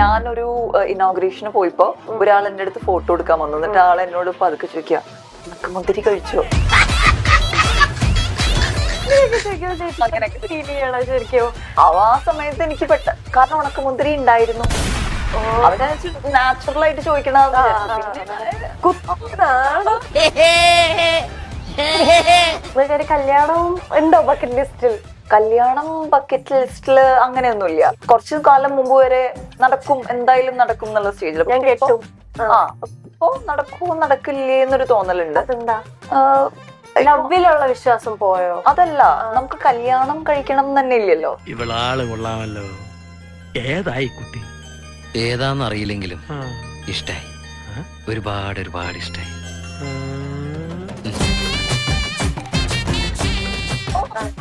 ഞാനൊരു ഇനോഗ്രേഷന് പോയപ്പോ ഒരാൾ എന്റെ അടുത്ത് ഫോട്ടോ എടുക്കാൻ വന്നു. എന്നിട്ട് ആൾ എന്നോട് പതുക്കെ ചോദിക്കുക, മുന്തിരി കഴിച്ചോ? ആ സമയത്ത് എനിക്ക് കാരണം ഉണക്കമുന്തിരി ഉണ്ടായിരുന്നു. അവിടെ നാച്ചുറൽ ആയിട്ട് ചോദിക്കണത്. കല്യാണവും ഉണ്ടോ ബക്കറ്റ് ലിസ്റ്റിൽ? കല്യാണം ബക്കറ്റ് ലിസ്റ്റില് അങ്ങനെയൊന്നുമില്ല. കുറച്ചു കാലം മുമ്പ് വരെ നടക്കും, എന്തായാലും നടക്കും എന്നുള്ള സ്റ്റേജിൽ ഞാൻ കേട്ടു. അപ്പൊ നടക്കൂ നടക്കില്ലേ എന്നൊരു തോന്നലുണ്ട്. അതെന്താ? ലവിലുള്ള വിശ്വാസം പോയോ? അതല്ല, നമുക്ക് കല്യാണം കഴിക്കണം തന്നെ ഇല്ലല്ലോ. ഇവളാള് കൊള്ളാമല്ലോ. ഏതായി കുട്ടി? ഏതാന്ന് അറിയില്ലെങ്കിലും ഇഷ്ടായി, ഒരുപാട് ഒരുപാട് ഇഷ്ടായി.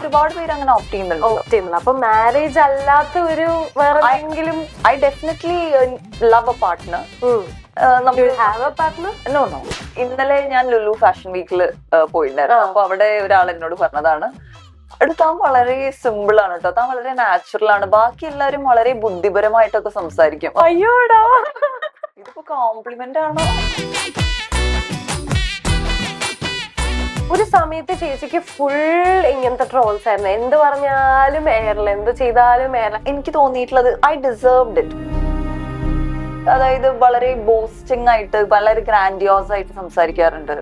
ഒരുപാട് പേര് അങ്ങനെ ഓപ്റ്റ് ചെയ്യുന്നുണ്ട്. അപ്പൊ മാരേജ് അല്ലാത്ത ഒരു വേറെ എന്തെങ്കിലും? I definitely love a partner. No no. ഇന്നലെ ഞാൻ ലുലു ഫാഷൻ വീക്കില് പോയിട്ടുണ്ടായിരുന്നു. അപ്പൊ അവിടെ ഒരാൾ എന്നോട് പറഞ്ഞതാണ്, താൻ വളരെ സിമ്പിൾ ആണ് കേട്ടോ, താൻ വളരെ നാച്ചുറൽ ആണ്, ബാക്കി എല്ലാരും വളരെ ബുദ്ധിപരമായിട്ടൊക്കെ സംസാരിക്കും. അയ്യോടാ, ഇതിപ്പോ കോംപ്ലിമെന്റ് ആണോ? ഒരു സമയത്ത് ചേച്ചിക്ക് ഫുൾ ഇങ്ങനത്തെ ട്രോൾസ് ആയിരുന്നു. എന്ത് പറഞ്ഞാലും എയറിൽ, എന്ത് ചെയ്താലും എയറിൽ. എനിക്ക് തോന്നിയിട്ടുള്ളത് ഐ ഡിസേർവ്ഡ് ഇറ്റ്. അതായത് വളരെ ബോസ്റ്റിംഗ് ആയിട്ട്, വളരെ ഗ്രാൻഡിയോസ് ആയിട്ട് സംസാരിക്കാറുണ്ട്.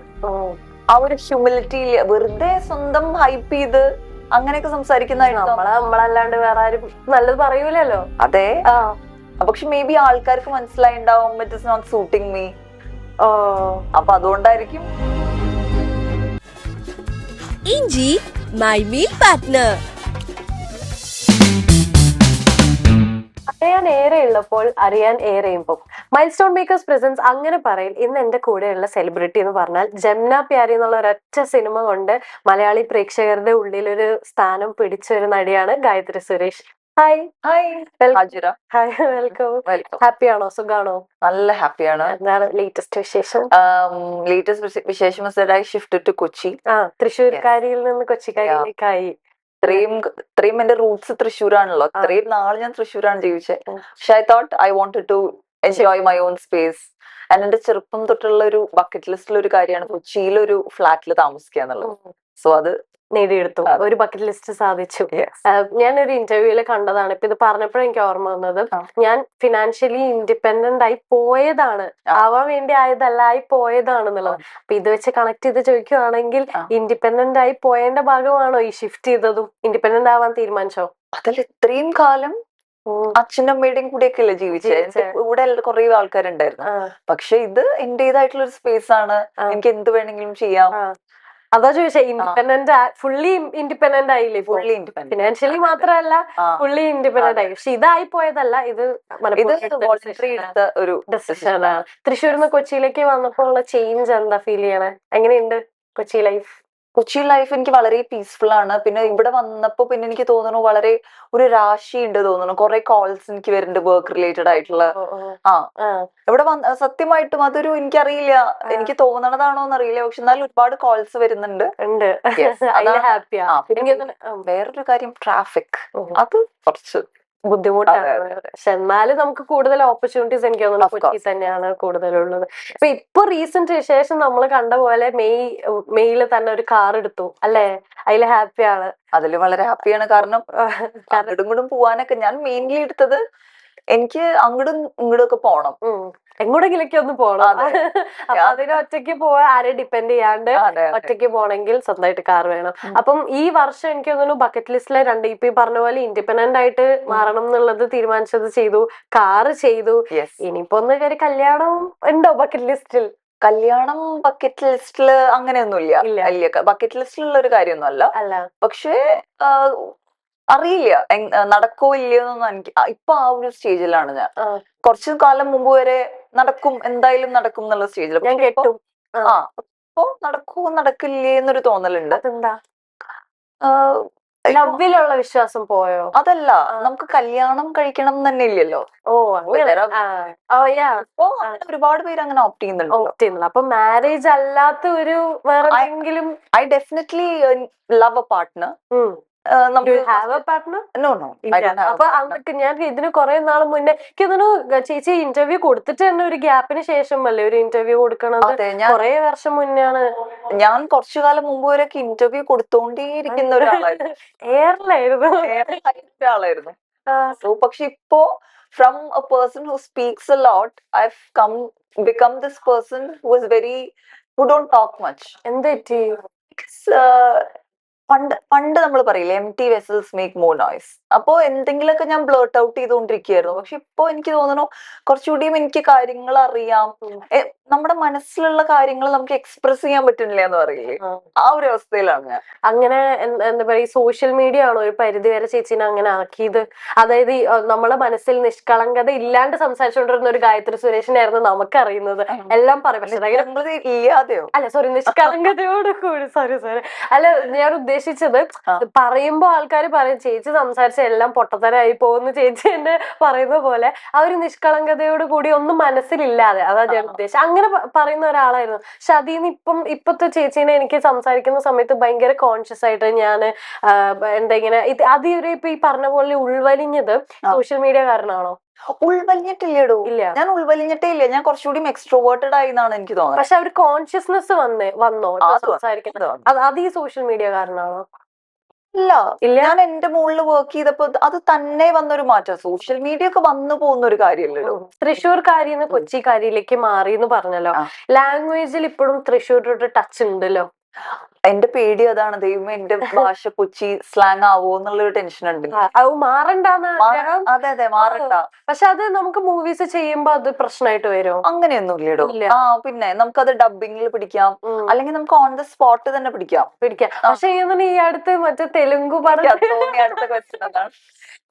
ആ ഒരു ഹ്യൂമിലിറ്റി, വെറുതെ സ്വന്തം ഹൈപ്പ് ചെയ്ത് അങ്ങനെയൊക്കെ സംസാരിക്കുന്നതായിട്ട് നമ്മളല്ലാണ്ട് വേറെ ആരും നല്ലത് പറയൂലല്ലോ. അതെ, പക്ഷെ മേ ബി ആൾക്കാർക്ക് മനസ്സിലായിണ്ടാവും it is not suiting me. അപ്പൊ അതുകൊണ്ടായിരിക്കും. ഇഞ്ചി മൈ മീൽ പാർട്ട്ണർ. അറിയാൻ ഏറെ ഉള്ളപ്പോൾ അറിയാൻ ഏറെയുമ്പോൾ മൈൽ സ്റ്റോൺ മേക്കേഴ്സ് പ്രസൻസ് അങ്ങനെ പറയും. ഇന്ന് എന്റെ കൂടെയുള്ള സെലിബ്രിറ്റി എന്ന് പറഞ്ഞാൽ ജംന പ്യാരി എന്നുള്ള ഒരൊറ്റ സിനിമ കൊണ്ട് മലയാളി പ്രേക്ഷകരുടെ ഉള്ളിൽ ഒരു സ്ഥാനം പിടിച്ച ഒരു നടിയാണ് Gayathri Suresh. Hi. Hi, welcome. Happy ആണോ? സുഖാണോ? നല്ല ഹാപ്പിയാണ്. എന്താണ് ലേറ്റസ്റ്റ് വിശേഷം? ലേറ്റസ്റ്റ് വിശേഷം ഐ ഷിഫ്റ്റഡ് ടു കൊച്ചി. തൃശ്ശൂർക്കാരിയിൽ നിന്ന് കൊച്ചിക്കാരിയിലേക്കായി. ഇത്രയും എന്റെ റൂട്ട്സ് തൃശ്ശൂരാണല്ലോ. ഇത്രയും നാൾ ഞാൻ തൃശ്ശൂരാണ് ജീവിച്ചത്. പക്ഷെ I thought I wanted to enjoy my own space. എന്റെ ചെറുപ്പം തൊട്ടുള്ള ഒരു ബക്കറ്റ് ലിസ്റ്റിൽ ഒരു കാര്യമാണ് കൊച്ചിയിലൊരു ഫ്ലാറ്റിൽ താമസിക്കുക എന്നുള്ളത്. സോ അത് നേടിയെടുത്തു, ഒരു ബക്കറ്റ് ലിസ്റ്റ് സാധിച്ചു. ഞാനൊരു ഇന്റർവ്യൂല് കണ്ടതാണ്. ഇപ്പൊ ഇത് പറഞ്ഞപ്പോഴും എനിക്ക് ഓർമ്മ വന്നത്, ഞാൻ ഫിനാൻഷ്യലി ഇൻഡിപെൻഡന്റ് ആയി പോയതാണ്, ആവാൻ വേണ്ടി ആയതല്ല, ആയി പോയതാണെന്നുള്ളത്. അപ്പൊ ഇത് വെച്ച് കണക്ട് ചെയ്ത് ചോദിക്കുവാണെങ്കിൽ ഇൻഡിപെൻഡന്റ് ആയി പോയേണ്ട ഭാഗമാണോ ഈ ഷിഫ്റ്റ് ചെയ്തതും? ഇൻഡിപെൻഡന്റ് ആവാൻ തീരുമാനിച്ചോ? അതല്ല, ഇത്രയും കാലം അച്ഛനും അമ്മയുടെയും കൂടെയൊക്കെ അല്ലേ ജീവിച്ചത്. ഇവിടെ കുറെ ആൾക്കാരുണ്ടായിരുന്നു. പക്ഷെ ഇത് എന്റേതായിട്ടുള്ള ഒരു സ്പേസ് ആണ്, എനിക്ക് എന്ത് വേണമെങ്കിലും ചെയ്യാം. അതാ ചോദിച്ചേ, ഇൻഡിപെൻഡന്റ്, ഫുള്ളി ഇൻഡിപെൻഡന്റ് ആയില്ലേ? ഫുള്ളി ഇൻഡിപെൻഡന്റ്, ഫിനാൻഷ്യലി മാത്രമല്ല ഫുള്ളി ഇൻഡിപെൻഡന്റ് ആയി. പക്ഷെ ഇതായി പോയതല്ല, ഇത് എടുത്ത ഒരു ഡെസിഷൻ ആണ്. തൃശ്ശൂരിൽ നിന്ന് കൊച്ചിയിലേക്ക് വന്നപ്പോൾ ഉള്ള ചേഞ്ച് എന്താ ഫീൽ ചെയ്യണേ? എങ്ങനെയുണ്ട് കൊച്ചി ലൈഫ്? കൊച്ചി ലൈഫ് എനിക്ക് വളരെ പീസ്ഫുൾ ആണ്. പിന്നെ ഇവിടെ വന്നപ്പോ പിന്നെ എനിക്ക് തോന്നുന്നു വളരെ ഒരു രാശി ഉണ്ട് തോന്നുന്നു. കുറെ കോൾസ് എനിക്ക് വരുന്നുണ്ട് വർക്ക് റിലേറ്റഡ് ആയിട്ടുള്ള. ഇവിടെ സത്യമായിട്ടും അതൊരു എനിക്കറിയില്ല, എനിക്ക് തോന്നണതാണോന്ന് അറിയില്ല, പക്ഷെ എന്നാലും ഒരുപാട് കോൾസ് വരുന്നുണ്ട്. വേറൊരു കാര്യം, ട്രാഫിക്, അത് കുറച്ച് ബുദ്ധിമുട്ടാണ്. പക്ഷെ എന്നാലും നമുക്ക് കൂടുതൽ ഓപ്പർച്യൂണിറ്റീസ് എനിക്ക് തോന്നുന്നു കൊച്ചി തന്നെയാണ് കൂടുതലുള്ളത്. ഇപ്പൊ റീസെന്റ് ശേഷം നമ്മൾ കണ്ട പോലെ മെയ്യില് തന്നെ ഒരു കാർ എടുത്തു അല്ലേ? അതില് ഹാപ്പിയാണ്. അതില് വളരെ ഹാപ്പിയാണ്. കാരണം അങ്ങോട്ടും ഇങ്ങോട്ടും പോവാനൊക്കെ ഞാൻ മെയിൻലി എടുത്തത്, എനിക്ക് അങ്ങോട്ടും ഇങ്ങോട്ടും ഒക്കെ പോണം, എങ്ങോട്ടെങ്കിലൊക്കെ ഒന്ന് പോണം. അപ്പൊ അതിന് ഒറ്റയ്ക്ക് പോവാൻ ആരെ ഡിപ്പെൻഡ് ചെയ്യാണ്ട് ഒറ്റയ്ക്ക് പോണെങ്കിൽ സ്വന്തമായിട്ട് കാർ വേണം. അപ്പം ഈ വർഷം എനിക്ക് തോന്നുന്നു ബക്കറ്റ് ലിസ്റ്റിലെ ഇപ്പൊ ഈ പറഞ്ഞ പോലെ ഇൻഡിപെൻഡന്റ് ആയിട്ട് മാറണം എന്നുള്ളത് തീരുമാനിച്ചത് ചെയ്തു, കാറ് ചെയ്തു. ഇനിയിപ്പോ ഒന്ന് കയറി കല്യാണവും ഉണ്ടോ ബക്കറ്റ് ലിസ്റ്റിൽ? കല്യാണം ബക്കറ്റ് ലിസ്റ്റില് അങ്ങനെയൊന്നുമില്ല. ബക്കറ്റ് ലിസ്റ്റിലുള്ള ഒരു കാര്യമൊന്നും അല്ല. പക്ഷേ അറിയില്ല നടക്കോ ഇല്ലയോന്നൊന്നും. എനിക്ക് ഇപ്പൊ ആ ഒരു സ്റ്റേജിലാണ് ഞാൻ. കുറച്ചു കാലം മുമ്പ് വരെ നടക്കും, എന്തായാലും നടക്കും എന്നുള്ള സ്റ്റേജിൽ. ഞാൻ കേട്ടു. അപ്പൊ നടക്കോ നടക്കില്ലേ എന്നൊരു തോന്നലുണ്ട്. അതെന്താ? ലവിലുള്ള വിശ്വാസം പോയോ? അതല്ല, നമുക്ക് കല്യാണം കഴിക്കണം തന്നെ ഇല്ലല്ലോ. ഒരുപാട് പേര് അങ്ങനെ ഓപ്റ്റ് ചെയ്യുന്നുണ്ട്. അപ്പൊ മാരേജ് അല്ലാത്ത ഒരു വേറെ എന്തെങ്കിലും? I definitely love a partner. Have a partner? No no അപ്പൊ അന്നൊക്കെ ഞാൻ ഇതിന് കുറെ നാൾ മുന്നേ എനിക്ക് തോന്നുന്നു ചേച്ചി ഇന്റർവ്യൂ കൊടുത്തിട്ട് തന്നെ ഒരു ഗ്യാപ്പിന് ശേഷം അല്ലേ ഒരു ഇന്റർവ്യൂ കൊടുക്കണത്? കുറെ വർഷം മുന്നെയാണ്. ഞാൻ കുറച്ചു കാലം മുമ്പ് വരെയൊക്കെ ഇന്റർവ്യൂ കൊടുത്തോണ്ടേയിരിക്കുന്ന ഒരാളായിരുന്നു. ആളായിരുന്നു. പക്ഷെ ഇപ്പോ from a person who speaks a lot, I've become this person who don't talk much. എന്താ പണ്ട് നമ്മൾ പറയില്ലേ empty vessels make more noise. അപ്പോ എന്തെങ്കിലുമൊക്കെ ഞാൻ ബ്ലേർട്ട് ഔട്ട് ചെയ്തുകൊണ്ടിരിക്കുകയായിരുന്നു. പക്ഷെ ഇപ്പൊ എനിക്ക് തോന്നുന്നു കുറച്ചുകൂടിയും എനിക്ക് കാര്യങ്ങൾ അറിയാം, നമ്മുടെ മനസ്സിലുള്ള കാര്യങ്ങൾ നമുക്ക് എക്സ്പ്രസ് ചെയ്യാൻ പറ്റുന്നില്ല എന്ന് പറയില്ലേ, ആ ഒരു അവസ്ഥയിലാണ് ഞാൻ. അങ്ങനെ എന്താ പറയാ, സോഷ്യൽ മീഡിയ ആണോ ഒരു പരിധി വരെ ചേച്ചിനെ അങ്ങനെ ആക്കിയത്? അതായത് നമ്മളെ മനസ്സിൽ നിഷ്കളങ്കത ഇല്ലാണ്ട് സംസാരിച്ചുകൊണ്ടിരുന്ന ഒരു ഗായത്രി സുരേഷിനായിരുന്നു നമുക്കറിയുന്നത്, എല്ലാം പറയും. പക്ഷെ ഇല്ലാതെയോ അല്ല, സോറി, നിഷ്കളങ്കതയോട് കൂടി, സോറി അല്ല, ഞാൻ ഉദ്ദേശിച്ചത് പറയുമ്പോ ആൾക്കാർ പറയും ചേച്ചി സംസാരിച്ച എല്ലാം പൊട്ടത്തരായി പോകുന്നു ചേച്ചി എന്നെ പറയുന്ന പോലെ, ആ ഒരു നിഷ്കളങ്കതയോട് കൂടി ഒന്നും മനസ്സിലില്ലാതെ, അതാ ഞാൻ ഉദ്ദേശിച്ചത്. അങ്ങനെ പറയുന്ന ഒരാളായിരുന്നു. പക്ഷെ അതിന്ന് ഇപ്പത്തെ ചേച്ചീനെ എനിക്ക് സംസാരിക്കുന്ന സമയത്ത് ഭയങ്കര കോൺഷ്യസ് ആയിട്ട് ഞാൻ എന്താ ഇങ്ങനെ അതിവരെ ഇപ്പൊ ഈ പറഞ്ഞ പോലെ ഉൾവലിഞ്ഞത് സോഷ്യൽ മീഡിയ കാരണമാണോ? ഉൾവലിഞ്ഞിട്ടില്ലേടോ, ഇല്ല, ഞാൻ ഉൾവലിഞ്ഞിട്ടേ ഇല്ല. ഞാൻ കുറച്ചുകൂടി എക്സ്ട്രോവേർട്ടഡ് ആയി എന്നാണ് എനിക്ക് തോന്നുന്നത്. പക്ഷെ ഒരു കോൺഷ്യസ്നെസ് വന്നോ സംസാരിക്കുന്നത്? അത് ഈ സോഷ്യൽ മീഡിയ കാരണമാണോ? ഇല്ല, ഞാൻ എന്റെ മുകളിൽ വർക്ക് ചെയ്തപ്പോ അത് തന്നെ വന്നൊരു മാറ്റം. സോഷ്യൽ മീഡിയ ഒക്കെ വന്നു പോകുന്ന ഒരു കാര്യമല്ലല്ലോ. തൃശ്ശൂർക്കാരിന്ന് കൊച്ചിക്കാരിയിലേക്ക് മാറി എന്ന് പറഞ്ഞല്ലോ. ലാംഗ്വേജിൽ ഇപ്പോഴും തൃശ്ശൂർ ടച്ച് ഉണ്ടല്ലോ. എന്റെ പേടി അതാണ്, ദൈവം എന്റെ ഭാഷ കൊച്ചി സ്ലാങ് ആവോ എന്നുള്ളൊരു ടെൻഷൻ ഉണ്ട്. മാറണ്ടാന്ന്. അതെ അതെ, മാറണ്ട. പക്ഷെ അത് നമുക്ക് മൂവീസ് ചെയ്യുമ്പോ അത് പ്രശ്നമായിട്ട് വരും? അങ്ങനെയൊന്നും ഇല്ലടോ. പിന്നെ നമുക്കത് ഡബിങ്ങിൽ പിടിക്കാം, അല്ലെങ്കിൽ നമുക്ക് ഓൺ ദ സ്പോട്ട് തന്നെ പിടിക്കാം. പക്ഷെ ഈ അടുത്ത് മറ്റേ തെലുങ്ക് പടം അടുത്ത ക്വസ്റ്റ്യൻ അതാണ്.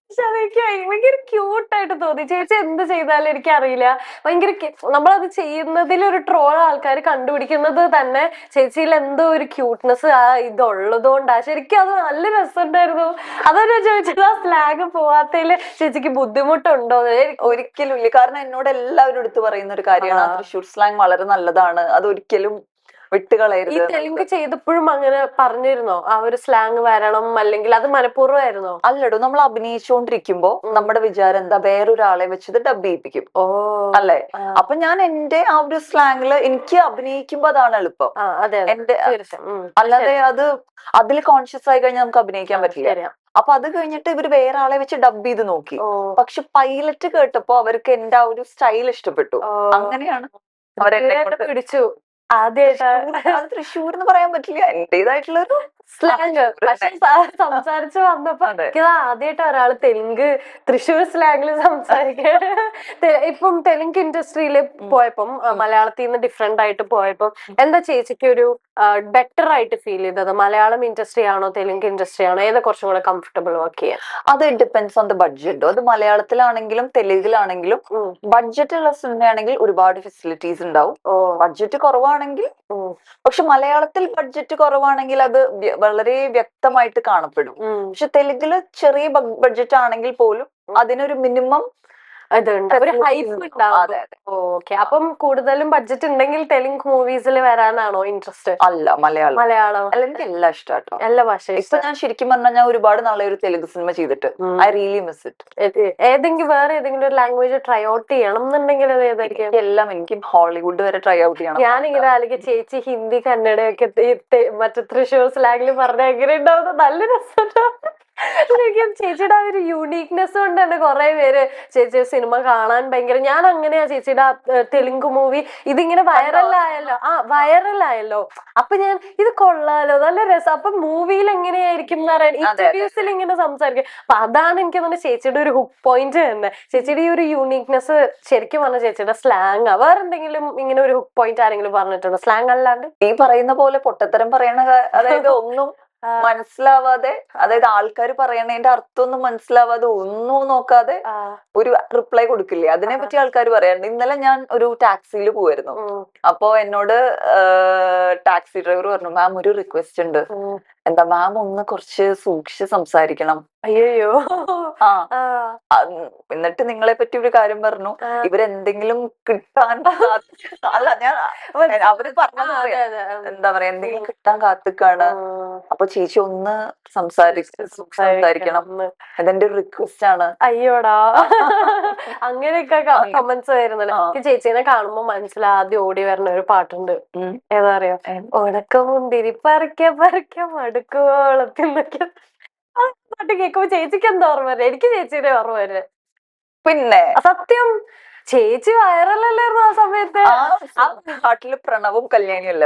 പക്ഷെ അതെനിക്ക് ഭയങ്കര ക്യൂട്ടായിട്ട് തോന്നി. ചേച്ചി എന്ത് ചെയ്താലും എനിക്കറിയില്ല, ഭയങ്കര നമ്മളത് ചെയ്യുന്നതിൽ ഒരു ട്രോൾ ആൾക്കാർ കണ്ടുപിടിക്കുന്നത് തന്നെ ചേച്ചിയിൽ എന്തോ ഒരു ക്യൂട്ട്നെസ് ഇതുള്ളത് കൊണ്ടാ. ശരിക്കും അത് നല്ല രസമുണ്ടായിരുന്നു. അതാ ഞാൻ ചോദിച്ചത്, ആ സ്ലാങ് പോവാത്തതില് ചേച്ചിക്ക് ബുദ്ധിമുട്ടുണ്ടോ? ഒരിക്കലും ഇല്ല, കാരണം എന്നോട് എല്ലാവരും എടുത്തു പറയുന്ന ഒരു കാര്യമാണ് തൃശ്ശൂർ സ്ലാങ് വളരെ നല്ലതാണ്, അതൊരിക്കലും വിട്ടുകളയരുത്. ഈ തെലുങ്ക് ചെയ്തപ്പോഴും അങ്ങനെ പറഞ്ഞിരുന്നോ ആ ഒരു സ്ലാങ് വരണം, അല്ലെങ്കിൽ അത് മനഃപൂർവ്വമായിരുന്നോ? അല്ലടോ, നമ്മൾ അഭിനയിച്ചുകൊണ്ടിരിക്കുമ്പോ നമ്മുടെ വിചാരം എന്താ, വേറൊരാളെ വെച്ചത് ഡബ് ചെയ്യിപ്പിക്കും അല്ലേ. അപ്പൊ ഞാൻ എന്റെ ആ ഒരു സ്ലാങ്ങില് എനിക്ക് അഭിനയിക്കുമ്പോ അതാണ് എളുപ്പം. എന്റെ അല്ലാതെ അതിൽ കോൺഷ്യസ് ആയി കഴിഞ്ഞാൽ നമുക്ക് അഭിനയിക്കാൻ പറ്റില്ല. അപ്പൊ അത് കഴിഞ്ഞിട്ട് ഇവര് വേറെ ആളെ വെച്ച് ഡബ് ചെയ്ത് നോക്കി. പക്ഷെ പൈലറ്റ് കേട്ടപ്പോ അവർക്ക് എന്റെ ആ ഒരു സ്റ്റൈൽ ഇഷ്ടപ്പെട്ടു. അങ്ങനെയാണ് അവരെന്നെ പിടിച്ചു. ആദ്യമായിട്ട് അത് തൃശ്ശൂർ എന്ന് പറയാൻ പറ്റില്ല, എന്റേതായിട്ടുള്ള ഒരു സ്ലാങ്. പക്ഷെ സംസാരിച്ചു വന്നപ്പോ ആദ്യമായിട്ട് ഒരാള് തെലുങ്ക് തൃശ്ശൂർ സ്ലാങ്ങിൽ സംസാരിക്കാൻ. ഇപ്പം തെലുങ്ക് ഇൻഡസ്ട്രിയിൽ പോയപ്പം, മലയാളത്തിൽ നിന്ന് ഡിഫറെന്റ് ആയിട്ട് പോയപ്പം എന്താ ചേച്ചിക്ക് ഒരു ബെറ്റർ ആയിട്ട് ഫീൽ ചെയ്തത്? മലയാളം ഇൻഡസ്ട്രി ആണോ തെലുങ്ക് ഇൻഡസ്ട്രി ആണോ, ഏതാ കുറച്ചും കൂടെ കംഫർട്ടബിൾ വർക്ക് ചെയ്യാൻ? അത് ഡിപ്പെൻഡ്സ് ഓൺ ദ ബഡ്ജറ്റ്. അത് മലയാളത്തിലാണെങ്കിലും തെലുങ്കിലാണെങ്കിലും ബഡ്ജറ്റ് ഉള്ള സിനിമയാണെങ്കിൽ ഒരുപാട് ഫെസിലിറ്റീസ് ഉണ്ടാവും. ബഡ്ജറ്റ് കുറവാണെങ്കിൽ, പക്ഷെ മലയാളത്തിൽ ബഡ്ജറ്റ് കുറവാണെങ്കിൽ അത് വളരെ വ്യക്തമായിട്ട് കാണപ്പെടും. പക്ഷെ തെലുങ്കില് ചെറിയ ബഡ്ജറ്റ് ആണെങ്കിൽ പോലും അതിനൊരു മിനിമം അപ്പം കൂടുതലും ബഡ്ജറ്റ് ഉണ്ടെങ്കിൽ തെലുങ്ക് മൂവീസിൽ വരാനാണോ ഇൻട്രസ്റ്റ്? അല്ല, മലയാളം എനിക്ക് എല്ലാം ഇഷ്ടം, എല്ലാ ഭാഷയും. ഇപ്പൊ ഞാൻ ശരിക്കും പറഞ്ഞാൽ ഞാൻ ഒരുപാട് നാളെ ഒരു തെലുങ്ക് സിനിമ ചെയ്തിട്ട് ഐ റിയലി മിസ് ഇറ്റ്. ഏതെങ്കിലും വേറെ ഏതെങ്കിലും ഒരു ലാംഗ്വേജ് ട്രൈ ഔട്ട് ചെയ്യണം എന്നുണ്ടെങ്കിൽ അത് ഏതായിരിക്കും? എല്ലാം, എനിക്ക് ഹോളിവുഡ് വരെ ട്രൈ ഔട്ട് ചെയ്യണം. ഞാനിങ്ങനെ അല്ലെങ്കിൽ ചേച്ചി ഹിന്ദി കന്നഡയൊക്കെ മറ്റേ തൃശ്ശൂർ സ്ലാങ്ങിൽ പറഞ്ഞ എങ്ങനെ ഉണ്ടാവുന്ന നല്ല രസമുണ്ടാവും. ചേച്ചിയുടെ ആ ഒരു യൂണീക്നെസ് കൊണ്ട് തന്നെ കുറെ പേര് ചേച്ചി സിനിമ കാണാൻ ഭയങ്കര, ഞാൻ അങ്ങനെയാ ചേച്ചിയുടെ തെലുങ്ക് മൂവി ഇതിങ്ങനെ വൈറലായല്ലോ. അപ്പൊ ഞാൻ ഇത് കൊള്ളാലോ, നല്ല രസം, അപ്പൊ മൂവിയിൽ എങ്ങനെയായിരിക്കും എന്ന് പറയാൻ ഇന്റർവ്യൂസിൽ ഇങ്ങനെ സംസാരിക്കും. അപ്പൊ അതാണ് എനിക്ക് തോന്നുന്നത് ചേച്ചിയുടെ ഒരു ഹുക്ക് പോയിന്റ് തന്നെ. ചേച്ചിയുടെ ഈ ഒരു യൂണീക്നെസ് ശരിക്കും പറഞ്ഞ ചേച്ചിയുടെ സ്ലാങ്. വേറെ എന്തെങ്കിലും ഇങ്ങനെ ഒരു ഹുക്ക് പോയിന്റ് ആരെങ്കിലും പറഞ്ഞിട്ടുണ്ടോ സ്ലാങ് അല്ലാണ്ട്? ഈ പറയുന്ന പോലെ പൊട്ടത്തരം പറയണ, അതായത് ഒന്നും മനസ്സിലാവാതെ, അതായത് ആൾക്കാർ പറയണതിന്റെ അർത്ഥമൊന്നും മനസ്സിലാവാതെ ഒന്നും നോക്കാതെ ഒരു റിപ്ലൈ കൊടുക്കില്ലേ, അതിനെ പറ്റി ആൾക്കാർ പറയാറുണ്ട്. ഇന്നലെ ഞാൻ ഒരു ടാക്സിയിൽ പോവായിരുന്നു. അപ്പോ എന്നോട് ടാക്സി ഡ്രൈവർ പറഞ്ഞു, മാം ഒരു റിക്വസ്റ്റ് ഉണ്ട്, എന്താ മാം ഒന്ന് കുറച്ച് സൂക്ഷിച്ച് സംസാരിക്കണം. അയ്യോ. ആ എന്നിട്ട് നിങ്ങളെ പറ്റി ഒരു കാര്യം പറഞ്ഞു, ഇവരെന്തെങ്കിലും കിട്ടാൻ അല്ല ഞാൻ അവര് പറഞ്ഞത് എന്താ പറയാ, എന്തെങ്കിലും കിട്ടാൻ കാത്തിക്കാണ്. അപ്പൊ ചേച്ചി ഒന്ന് സംസാരിക്കണം, അതെന്റെ ഒരു റിക്വസ്റ്റ് ആണ്. അയ്യോടാ. അങ്ങനെയൊക്കെ കമന്റ്സ് വരുന്നല്ലോ. ചേച്ചീനെ കാണുമ്പോ മനസ്സിലാദ്യം ഓടി വരുന്ന ഒരു പാട്ടുണ്ട്, ഏതാ അറിയോ? ഉണക്കമുന്തിരി പറിക്ക പറിക്ക മടുക്കുവോളത്തിന്നൊക്കെ. ആ പാട്ട് കേൾക്കുമ്പോ ചേച്ചിക്ക് എന്താ ഓർമ്മ വരെ? എനിക്ക് ചേച്ചിയുടെ ഓർമ്മ വരെ. പിന്നെ സത്യം ചേച്ചി വൈറലല്ലായിരുന്നു ആ സമയത്ത്. പാട്ടില് പ്രണവും കല്യാണിയും അല്ല,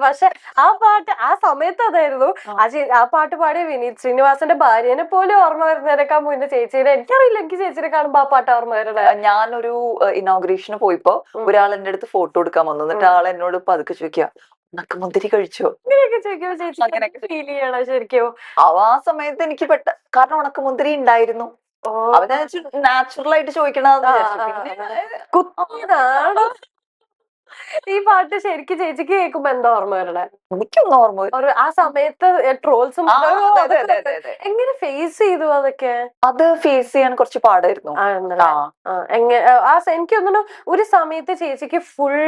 പക്ഷെ ആ പാട്ട് ആ സമയത്ത് അതായിരുന്നു. ആ പാട്ട് പാടിയ വിനീത് ശ്രീനിവാസന്റെ ഭാര്യനെ പോലും ഓർമ്മ വരുന്നതിനേക്കാൾ മുന്നേ ചേച്ചിയുടെ, എനിക്കറിയില്ല, എനിക്ക് ചേച്ചിനെ കാണുമ്പോ ആ പാട്ട് ഓർമ്മ വരണേ. ഞാനൊരു ഇനോഗ്രേഷന് പോയപ്പോ ഒരാൾ എന്റെ അടുത്ത് ഫോട്ടോ എടുക്കാൻ വന്നു. എന്നിട്ട് ആൾ എന്നോട് പതുക്കെ ചോദിക്കുക, ഉണക്കമുന്തിരി കഴിച്ചോ? അങ്ങനെയൊക്കെ ചോദിക്കുമ്പോ ചേച്ചി ഫീൽ ചെയ്യണോ ശരിക്കും? ആ സമയത്ത് എനിക്ക് കാരണം ഉണക്കമുന്തിരി ഉണ്ടായിരുന്നു. അവന് നാച്ചുറൽ ആയിട്ട് ചോദിക്കണത്. കുത്തിയതാണോ ഈ പാട്ട്? ശരിക്കും ചേച്ചിക്ക് കേൾക്കുമ്പോ എന്താ ഓർമ്മ വരണേ? എനിക്കൊന്നും ഓർമ്മ. ആ സമയത്ത് ട്രോൾസും എങ്ങനെ ഫേസ് ചെയ്തു അതൊക്കെ? അത് ഫേസ് ചെയ്യാൻ കുറച്ച് പാടായിരുന്നു. എനിക്ക് തോന്നുന്നു ഒരു സമയത്ത് ചേച്ചിക്ക് ഫുൾ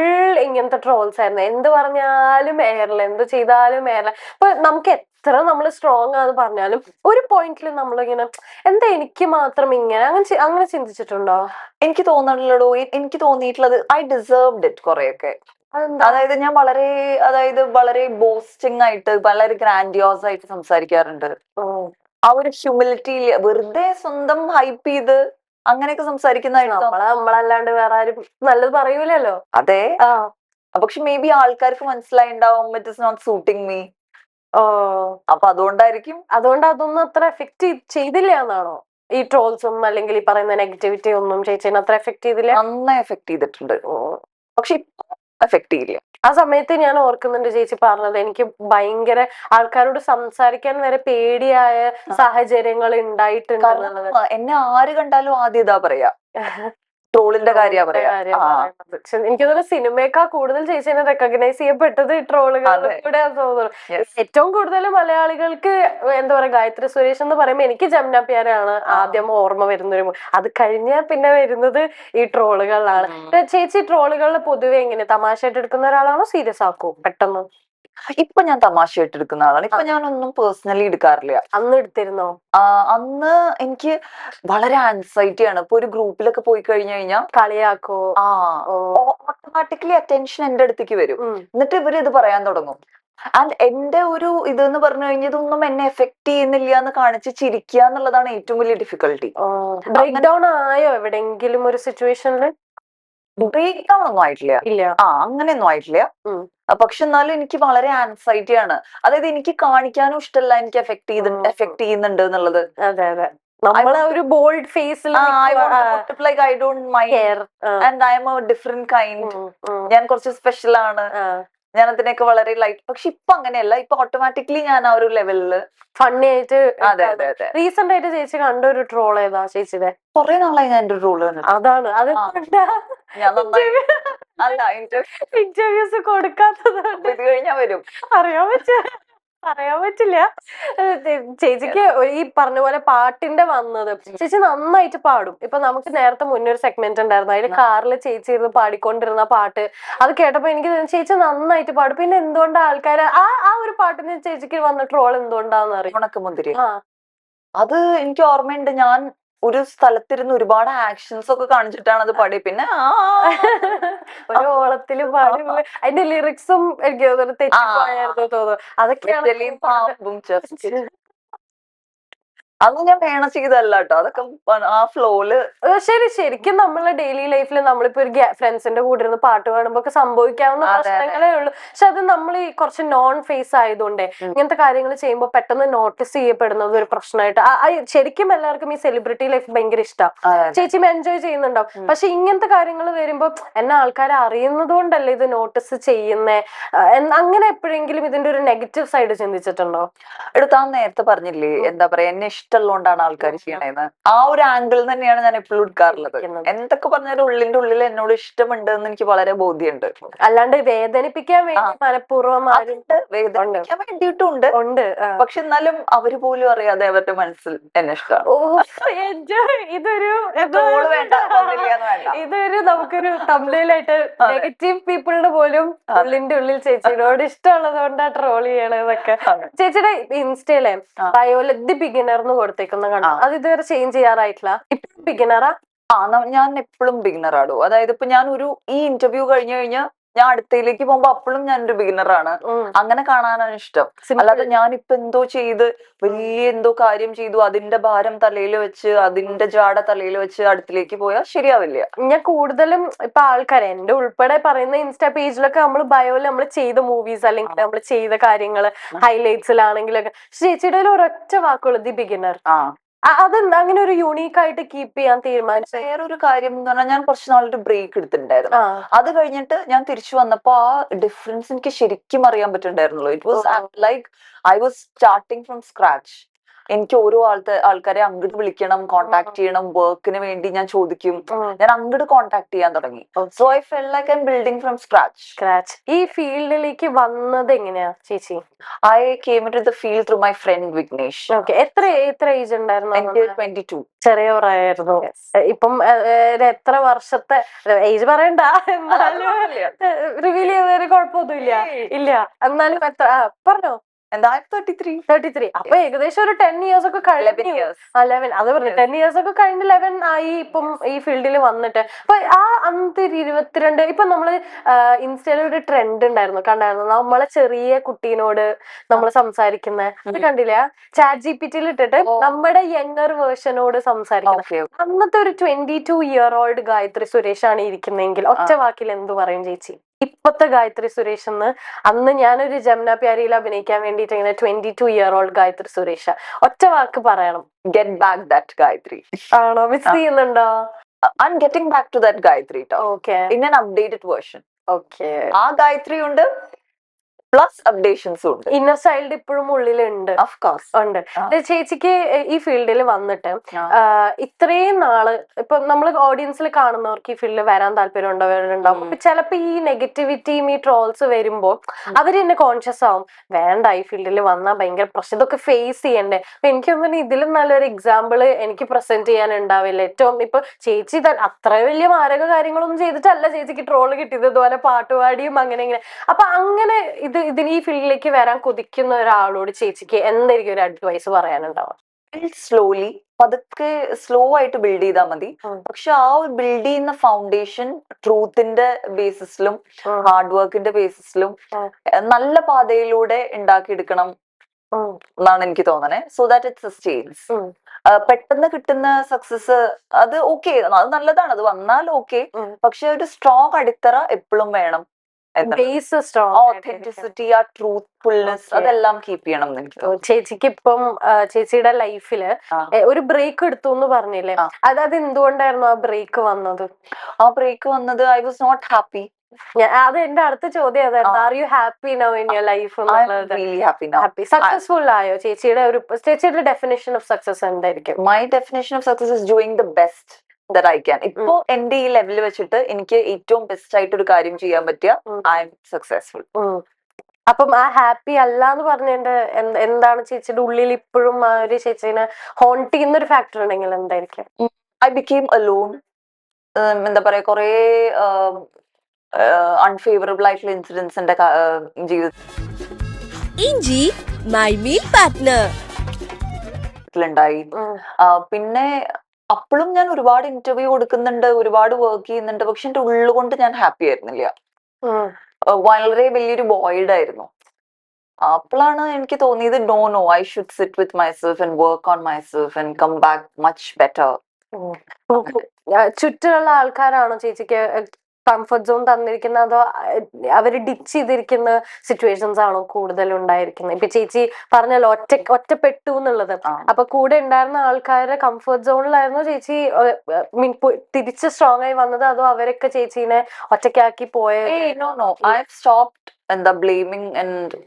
ഇങ്ങനത്തെ ട്രോൾസ് ആയിരുന്നു. എന്ത് പറഞ്ഞാലും എയറില്ല, എന്ത് ചെയ്താലും എയറില്ല. ഇപ്പൊ നമുക്ക് എത്ര നമ്മള് സ്ട്രോങ് ആണെന്ന് പറഞ്ഞാലും ഒരു പോയിന്റിൽ നമ്മളിങ്ങനെ എന്താ എനിക്ക് മാത്രം ഇങ്ങനെ അങ്ങനെ ചിന്തിച്ചിട്ടുണ്ടോ? എനിക്ക് തോന്നുന്നുള്ളൂ, എനിക്ക് തോന്നിയിട്ടുള്ളത് ഐ ഡിസേർവ്ഡ് ഇറ്റ് കുറെയൊക്കെ. അതായത് ഞാൻ വളരെ ബോസ്റ്റിംഗ് ആയിട്ട്, വളരെ ഗ്രാൻഡിയോസ് ആയിട്ട് സംസാരിക്കാറുണ്ട്. ആ ഒരു ഹ്യൂമിലിറ്റി, വെറുതെ സ്വന്തം ഹൈപ്പ് ചെയ്ത് അങ്ങനെയൊക്കെ സംസാരിക്കുന്നതായിട്ട് നമ്മളല്ലാണ്ട് വേറെ ആരും നല്ലത് പറയൂലല്ലോ. അതെ, പക്ഷെ മേ ബി ആൾക്കാർക്ക് മനസ്സിലായിണ്ടാവും it is not suiting me. അപ്പൊ അതുകൊണ്ടായിരിക്കും. അതുകൊണ്ട് അതൊന്നും അത്ര എഫക്ട് ചെയ്തില്ല എന്നാണോ? ഈ ട്രോൾസും അല്ലെങ്കിൽ ഈ പറയുന്ന നെഗറ്റിവിറ്റി ഒന്നും ചേച്ചിനെ അത്ര എഫക്ട് ചെയ്തില്ല? നന്നായി എഫക്ട് ചെയ്തിട്ടുണ്ട്, പക്ഷെ എഫക്ട് ചെയ്യില്ല. ആ സമയത്ത് ഞാൻ ഓർക്കുന്നുണ്ട് ചേച്ചി പറഞ്ഞത്, എനിക്ക് ഭയങ്കര ആൾക്കാരോട് സംസാരിക്കാൻ വരെ പേടിയായ സാഹചര്യങ്ങൾ ഉണ്ടായിട്ടുണ്ട്. എന്നെ ആര് കണ്ടാലും ആദ്യം ഇതാ പറയാ, ട്രോളിന്റെ കാര്യ പറയാ. എനിക്ക് തോന്നുന്നു സിനിമയേക്കാൾ കൂടുതൽ ചേച്ചിനെ റെക്കഗ്നൈസ് ചെയ്യപ്പെട്ടത് ഈ ട്രോളുകളിലൂടെ തോന്നുന്നു. ഏറ്റവും കൂടുതൽ മലയാളികൾക്ക് എന്താ പറയാ, ഗായത്രി സുരേഷ് എന്ന് പറയുമ്പോ എനിക്ക് ജമുന പ്യാരാണ് ആദ്യം ഓർമ്മ വരുന്നൊരു. അത് കഴിഞ്ഞാൽ പിന്നെ വരുന്നത് ഈ ട്രോളുകളിലാണ്. ചേച്ചി ട്രോളുകളിൽ പൊതുവെ എങ്ങനെ തമാശയായിട്ട് എടുക്കുന്ന ഒരാളാണോ സീരിയസ് ആക്കോ പെട്ടെന്ന്? ഇപ്പൊ ഞാൻ തമാശയായിട്ട് എടുക്കുന്ന ആളാണ്. ഇപ്പൊ ഞാനൊന്നും പേഴ്സണലി എടുക്കാറില്ല. അന്ന് എടുത്തിരുന്നോ? അന്ന് എനിക്ക് വളരെ ആൻസൈറ്റി ആണ്. ഇപ്പൊ ഒരു ഗ്രൂപ്പിലൊക്കെ പോയി കഴിഞ്ഞു കഴിഞ്ഞാൽ കളിയാക്കോ? ഓട്ടോമാറ്റിക്കലി അറ്റൻഷൻ എന്റെ അടുത്തേക്ക് വരും. എന്നിട്ട് ഇവര് ഇത് പറയാൻ തുടങ്ങും. ആൻഡ് എന്റെ ഒരു ഇതെന്ന് പറഞ്ഞു കഴിഞ്ഞാൽ ഇതൊന്നും എന്നെ എഫക്ട് ചെയ്യുന്നില്ല എന്ന് കാണിച്ച് ചിരിക്കുക എന്നുള്ളതാണ് ഏറ്റവും വലിയ ഡിഫിക്കൽട്ടി. ബ്രേക്ക് ഡൗൺ ആയോ എവിടെയെങ്കിലും ഒരു സിറ്റുവേഷനിൽ? ബ്രേക്ക് ഡൗൺ ഒന്നും ആയിട്ടില്ല. അങ്ങനെയൊന്നും ആയിട്ടില്ല. പക്ഷെ എന്നാലും എനിക്ക് വളരെ ആൻസൈറ്റി ആണ്. അതായത് എനിക്ക് കാണിക്കാനും ഇഷ്ടമല്ല എനിക്ക് എഫക്ട് ചെയ്യുന്നുണ്ട് എന്നുള്ളത്. അതെ അതെ, നമ്മളെ ഒരു ബോൾഡ് ഫേസിൽ I don't mind and I M A different kind. ഞാൻ കുറച്ച് സ്പെഷ്യൽ ആണ്, ഞാൻ അതിനൊക്കെ വളരെ ലൈറ്റ്. പക്ഷെ ഇപ്പൊ അങ്ങനെയല്ല, ഇപ്പൊ ഓട്ടോമാറ്റിക്കലി ഞാൻ ആ ഒരു ലെവലില് ഫണ്ണി ആയിട്ട്. അതെ അതെ അതെ. റീസെന്റ് ആയിട്ട് ചേച്ചി കണ്ട ഒരു ട്രോൾ ഏതാ ചേച്ചിയുടെ? കൊറേ നാളായി ഞാൻ എന്റെ ട്രോള് കണ്ടിട്ട്. അതാണ് അത് ഇന്റർവ്യൂസ് കൊടുക്കാത്തത്. ഇത് കഴിഞ്ഞാ വരും, പറയാൻ പറ്റില്ല. ചേച്ചിക്ക് ഈ പറഞ്ഞ പോലെ പാട്ടിന്റെ വന്നത്, ചേച്ചി നന്നായിട്ട് പാടും. ഇപ്പൊ നമുക്ക് നേരത്തെ മുന്നേ ഒരു സെഗ്മെന്റ് ഉണ്ടായിരുന്നു, അതിൽ കാറിൽ ചേച്ചി ഇരുന്ന് പാടിക്കൊണ്ടിരുന്ന പാട്ട് അത് കേട്ടപ്പോ എനിക്ക് ചേച്ചി നന്നായിട്ട് പാടും. പിന്നെ എന്തുകൊണ്ട് ആൾക്കാര് ആ ഒരു പാട്ടിന് ചേച്ചിക്ക് വന്ന ട്രോൾ എന്തുകൊണ്ടാന്ന് അറിയാം? ഉണക്കമുന്തിരി. അത് എനിക്ക് ഓർമ്മയുണ്ട്, ഞാൻ ഒരു സ്ഥലത്തിരുന്ന് ഒരുപാട് ആക്ഷൻസ് ഒക്കെ കാണിച്ചിട്ടാണ് അത് പാടി. പിന്നെ ഒരു ഓളത്തില് പാടി അതിന്റെ ലിറിക്സും എനിക്ക് തെറ്റിപ്പോയായിരുന്നു തോന്നുന്നു. അതൊക്കെയാണ് അത് ഞാൻ വേണ ചെയ്തല്ല കേട്ടോ, അതൊക്കെ ആ ഫ്ലോയില്. ശരിക്കും നമ്മളെ ഡെയിലി ലൈഫിൽ നമ്മളിപ്പോ ഒരു ഫ്രണ്ട്സിന്റെ കൂടെ ഇരുന്ന് പാട്ട് പാടുമ്പോ ഒക്കെ സംഭവിക്കാവുന്ന പ്രശ്നങ്ങളേ ഉള്ളൂ. പക്ഷെ അത് നമ്മൾ ഈ കുറച്ച് നോൺ ഫേസ് ആയതുകൊണ്ടേ ഇങ്ങനത്തെ കാര്യങ്ങൾ ചെയ്യുമ്പോൾ പെട്ടെന്ന് നോട്ടീസ് ചെയ്യപ്പെടുന്നത് ഒരു പ്രശ്നമായിട്ട്. ശരിക്കും എല്ലാവർക്കും ഈ സെലിബ്രിറ്റി ലൈഫ് ഭയങ്കര ഇഷ്ടമാണ്, ചേച്ചിയും എൻജോയ് ചെയ്യുന്നുണ്ടാവും. പക്ഷെ ഇങ്ങനത്തെ കാര്യങ്ങൾ വരുമ്പോ എന്നെ ആൾക്കാർ അറിയുന്നത് കൊണ്ടല്ലേ ഇത് നോട്ടീസ് ചെയ്യുന്നേ. അങ്ങനെ എപ്പോഴെങ്കിലും ഇതിന്റെ ഒരു നെഗറ്റീവ് സൈഡ് ചിന്തിച്ചിട്ടുണ്ടോ? താൻ നേരത്തെ പറഞ്ഞില്ലേ, എന്താ പറയാ, എന്നെ ഇഷ്ടമുള്ളതുകൊണ്ടാണ് ആൾക്കാർ ചെയ്യണേന്ന് ആ ഒരു ആംഗിൾ തന്നെയാണ് ഞാൻ എപ്പോഴും എടുക്കാറുള്ളത്. എന്തൊക്കെ പറഞ്ഞാലും ഉള്ളിന്റെ ഉള്ളിൽ എന്നോട് ഇഷ്ടമുണ്ട് എന്ന് എനിക്ക് വളരെ ബോധ്യമുണ്ട്. അല്ലാണ്ട് വേദനിപ്പിക്കാൻ വേണ്ടി മനഃപൂർവ്വം വേദനിപ്പിക്കാൻ വേണ്ടിയിട്ടുണ്ട് ഉണ്ട്. പക്ഷെ എന്നാലും അവര് പോലും അറിയാതെ അവരുടെ മനസ്സിൽ എന്നെ ഇഷ്ടമാണ്. ഇതൊരു നമുക്കൊരു തമിഴിലായിട്ട് നെഗറ്റീവ് പീപ്പിളിന് പോലും ഉള്ളിന്റെ ഉള്ളിൽ ചേച്ചിയോട് ഇഷ്ടമുള്ളത് കൊണ്ടാ ട്രോൾ ചെയ്യണതൊക്കെ. ചേച്ചിയുടെ ഇൻസ്റ്റയിലെ ബയോല ദി ബിഗിനർ എന്ന് കൊടുത്തേക്കുന്ന കണ്ടു. അത് ഇതുവരെ ചേഞ്ച് ചെയ്യാറായിട്ടില്ല. ഇപ്പഴും ബിഗിനറാ? ഞാൻ എപ്പോഴും ബിഗിനർ ആടോ. അതായത് ഇപ്പൊ ഞാൻ ഈ ഇന്റർവ്യൂ കഴിഞ്ഞു കഴിഞ്ഞാൽ ഞാൻ അടുത്തയിലേക്ക് പോകുമ്പോ അപ്പോഴും ഞാനൊരു ബിഗിനറാണ്. അങ്ങനെ കാണാനാണ് ഇഷ്ടം. അല്ലാതെ ഞാനിപ്പോ എന്തോ ചെയ്ത് വലിയ എന്തോ കാര്യം ചെയ്തു അതിന്റെ ഭാരം തലയിൽ വെച്ച് അതിന്റെ ജാട തലയിൽ വെച്ച് അടുത്തിലേക്ക് പോയാൽ ശരിയാവില്ല. ഞാൻ കൂടുതലും ഇപ്പൊ ആൾക്കാരെ എന്റെ ഉൾപ്പെടെ പറയുന്ന ഇൻസ്റ്റാ പേജിലൊക്കെ നമ്മൾ ബയോയിൽ നമ്മൾ ചെയ്ത മൂവീസ് അല്ലെങ്കിൽ നമ്മൾ ചെയ്ത കാര്യങ്ങള് ഹൈലൈറ്റ്സിലാണെങ്കിലൊക്കെ ചേച്ചിയുടെ ഒരൊറ്റ വാക്കുള്ളൂ ദി ബിഗിനർ. അതെന്താ അങ്ങനെ ഒരു യൂണീക്ക് ആയിട്ട് കീപ്പ് ചെയ്യാൻ തീരുമാനിച്ചത്? വേറൊരു കാര്യം എന്ന് പറഞ്ഞാൽ ഞാൻ കുറച്ച് നാളൊരു ബ്രേക്ക് എടുത്തിട്ടുണ്ടായിരുന്നു. അത് കഴിഞ്ഞിട്ട് ഞാൻ തിരിച്ചു വന്നപ്പോ ആ ഡിഫറൻസ് എനിക്ക് ശരിക്കും അറിയാൻ പറ്റുന്നുണ്ടായിരുന്നുള്ളൂ. It was like I was starting from scratch. എനിക്ക് ഓരോ ആൾക്കാരെ അങ്ങോട്ട് വിളിക്കണം, കോണ്ടാക്ട് ചെയ്യണം. വർക്കിന് വേണ്ടി ഞാൻ ചോദിക്കും, ഞാൻ അങ്ങോട്ട് കോണ്ടാക്ട് ചെയ്യാൻ തുടങ്ങി. So I felt like I M building from scratch. ഈ ഫീൽഡിലേക്ക് വന്നത് എങ്ങനെയാ ചേച്ചി? I came into the field through my friend Vignesh. എത്ര ഏജ് ഉണ്ടായിരുന്നു? എനിക്ക് 22. ചെറിയ പ്രായമായിരുന്നു. ഇപ്പം എത്ര വർഷത്തെ ഏജ് പറയണ്ട, എന്നാലും റിവീൽ ചെയ്തൊരു കുഴപ്പമൊന്നുമില്ല. ഇല്ല എന്നാലും എത്ര പറഞ്ഞോ? 33. അപ്പൊ ഏകദേശം ഒരു 10 years ഒക്കെ കഴിഞ്ഞു. 11 അത് പറഞ്ഞു 10 years ഒക്കെ കഴിഞ്ഞ് 11 ആയി ഇപ്പം ഈ ഫീൽഡിൽ വന്നിട്ട്. അപ്പൊ ആ അന്നത്തെ 22 ഇപ്പൊ നമ്മള് ഇൻസ്റ്റയിൽ ഒരു ട്രെൻഡ് ഉണ്ടായിരുന്നു, കണ്ടായിരുന്നു? നമ്മളെ ചെറിയ കുട്ടീനോട് നമ്മൾ സംസാരിക്കുന്ന അത് കണ്ടില്ല? ചാറ്റ് GPT ഇട്ടിട്ട് നമ്മുടെ യങ്ങർ വേർഷനോട് സംസാരിക്കുന്നത്. അന്നത്തെ ഒരു 22-year-old ഗായത്രി സുരേഷ് ആണ് ഇരിക്കുന്നെങ്കിൽ ഒറ്റ വാക്കിൽ എന്ത് പറയും ചേച്ചി? ഇപ്പത്തെ ഗായത്രി സുരേഷ് എന്ന്. അന്ന് ഞാനൊരു ജമുന പ്യാരിയിൽ അഭിനയിക്കാൻ വേണ്ടിട്ട് ഇങ്ങനെ 22-year-old ഗായത്രി സുരേഷ് ഒറ്റ വാക്ക് പറയണം. Get back that Gayatri. ആണോ? മിസ് ചെയ്യുന്നുണ്ടോ? I'm getting back to that Gayatri. Okay. In an updated version. Okay. ആ ഗായത്രി ഉണ്ട്, പ്ലസ് അപ്ഡേഷൻസും ഉണ്ട്. ഇന്നർ ചൈൽഡ് ഇപ്പോഴും ഉള്ളിലുണ്ട്. ഓഫ് കോഴ്സ് ഉണ്ട്. ചേച്ചിക്ക് ഈ ഫീൽഡിൽ വന്നിട്ട് ഇത്രയും നാള് ഇപ്പൊ നമ്മള് ഓഡിയൻസിൽ കാണുന്നവർക്ക് ഈ ഫീൽഡിൽ വരാൻ താല്പര്യം ഉണ്ടവരുണ്ടാവും. അപ്പൊ ചിലപ്പോ ഈ നെഗറ്റിവിറ്റിയും ഈ ട്രോൾസ് വരുമ്പോ അവര് തന്നെ കോൺഷ്യസ് ആവും, വേണ്ട ഈ ഫീൽഡിൽ വന്നാൽ ഭയങ്കര പ്രശ്നം, ഇതൊക്കെ ഫേസ് ചെയ്യണ്ടേ. അപ്പൊ എനിക്ക് തോന്നുന്നു ഇതിലും നല്ലൊരു എക്സാമ്പിള് എനിക്ക് പ്രസന്റ് ചെയ്യാൻ ഉണ്ടാവില്ല. ഏറ്റവും ഇപ്പൊ ചേച്ചി അത്ര വലിയ മാരക കാര്യങ്ങളൊന്നും ചെയ്തിട്ടല്ല ചേച്ചിക്ക് ട്രോള് കിട്ടിയത്, ഇതുപോലെ പാട്ടുപാടിയും അങ്ങനെ ഇങ്ങനെ. അപ്പൊ അങ്ങനെ ഇതിന് ഈ ഫീൽഡിലേക്ക് വരാൻ കൊതിക്കുന്ന ഒരാളോട് ചേച്ചിക്ക് എന്തായിരിക്കും ഒരു അഡ്വൈസ് പറയാനുണ്ടാവും? സ്ലോലി, പതുക്കെ സ്ലോ ആയിട്ട് ബിൽഡ് ചെയ്താൽ മതി. പക്ഷെ ആ ഒരു ബിൽഡ് ചെയ്യുന്ന ഫൗണ്ടേഷൻ ട്രൂത്തിന്റെ ബേസിസിലും ഹാർഡ് വർക്കിന്റെ ബേസിസിലും നല്ല പാതയിലൂടെ ഉണ്ടാക്കിയെടുക്കണം എന്നാണ് എനിക്ക് തോന്നണേ. So that it sustains. പെട്ടെന്ന് കിട്ടുന്ന സക്സസ് അത് ഓക്കെ, അത് നല്ലതാണ്, അത് വന്നാൽ ഓക്കെ. പക്ഷെ ഒരു സ്ട്രോങ് അടിത്തറ എപ്പോഴും വേണം. ഓതന്റിസിറ്റി, ആ ട്രൂത്ത്ഫുൾനെസ് അതെല്ലാം കീപ്പ് ചെയ്യണം എന്ന് എനിക്ക് തോന്നുന്നു. ചേച്ചിക്ക് ഇപ്പം ചേച്ചിയുടെ ലൈഫില് ഒരു ബ്രേക്ക് എടുത്തു എന്ന് പറഞ്ഞില്ലേ, അത് എന്തുകൊണ്ടായിരുന്നു ആ ബ്രേക്ക് വന്നത്? ആ ബ്രേക്ക് വന്നത് ഐ വാസ് നോട്ട് ഹാപ്പി. അത് എന്റെ അടുത്ത ചോദ്യം അതായിരുന്നു. Are you happy now in your life? Successful ആയോ? ചേച്ചിയുടെ ഡെഫിനിഷൻ ഓഫ് സക്സസ് എന്തായിരിക്കും? My definition of success is doing the best that I can. ഇപ്പോ എന്റെ ഈ ലെവലിൽ വെച്ചിട്ട് എനിക്ക് ഏറ്റവും ബെസ്റ്റ് ആയിട്ട് ഒരു കാര്യം ചെയ്യാൻ പറ്റിയ ഐ എം സക്സസ്ഫുൾ. അപ്പം ആ ഹാപ്പി അല്ല എന്ന് പറഞ്ഞതിന്റെ എന്താണ് ചേച്ചിയുടെ ഉള്ളിൽ ഇപ്പോഴും ആ ഒരു ചേച്ചിനെ ഹോണ്ട് ചെയ്യുന്ന ഒരു ഫാക്ടർ ഉണ്ടെങ്കിൽ എന്തായിരിക്കും? I became alone. എന്താ പറയാ, കുറെ അൺഫേവറബിൾ ആയിട്ടുള്ള ഇൻസിഡൻസ് എന്റെ ജീവിതത്തിൽ ഇഞ്ചി മൈ മീൽ പാർട്ട്ണർ ഉണ്ടായി. പിന്നെ അപ്പോഴും ഞാൻ ഒരുപാട് ഇന്റർവ്യൂ കൊടുക്കുന്നുണ്ട്, ഒരുപാട് വർക്ക് ചെയ്യുന്നുണ്ട്. പക്ഷെ എന്റെ ഉള്ളുകൊണ്ട് ഞാൻ ഹാപ്പി ആയിരുന്നില്ല. വളരെ വലിയൊരു വോയിഡ് ആയിരുന്നു. അപ്പോഴാണ് എനിക്ക് തോന്നിയത് no I should sit with myself and work on myself and come back much better. ചുറ്റുമുള്ള ആൾക്കാരാണോ ചേച്ചിക്ക് കംഫർട്ട് സോൺ തന്നിരിക്കുന്നത്, അതോ അവര് ഡിച്ച് ചെയ്തിരിക്കുന്ന സിറ്റുവേഷൻസ് ആണോ കൂടുതൽ ഉണ്ടായിരിക്കുന്നത്? ഇപ്പൊ ചേച്ചി പറഞ്ഞല്ലോ ഒറ്റപ്പെട്ടു എന്നുള്ളത്. അപ്പൊ കൂടെ ഉണ്ടായിരുന്ന ആൾക്കാരുടെ കംഫർട്ട് സോണിലായിരുന്നു ചേച്ചി തിരിച്ച് സ്ട്രോങ് ആയി വന്നത്, അതോ അവരൊക്കെ ചേച്ചീനെ ഒറ്റയ്ക്കാക്കി പോയ? No I have stopped blaming and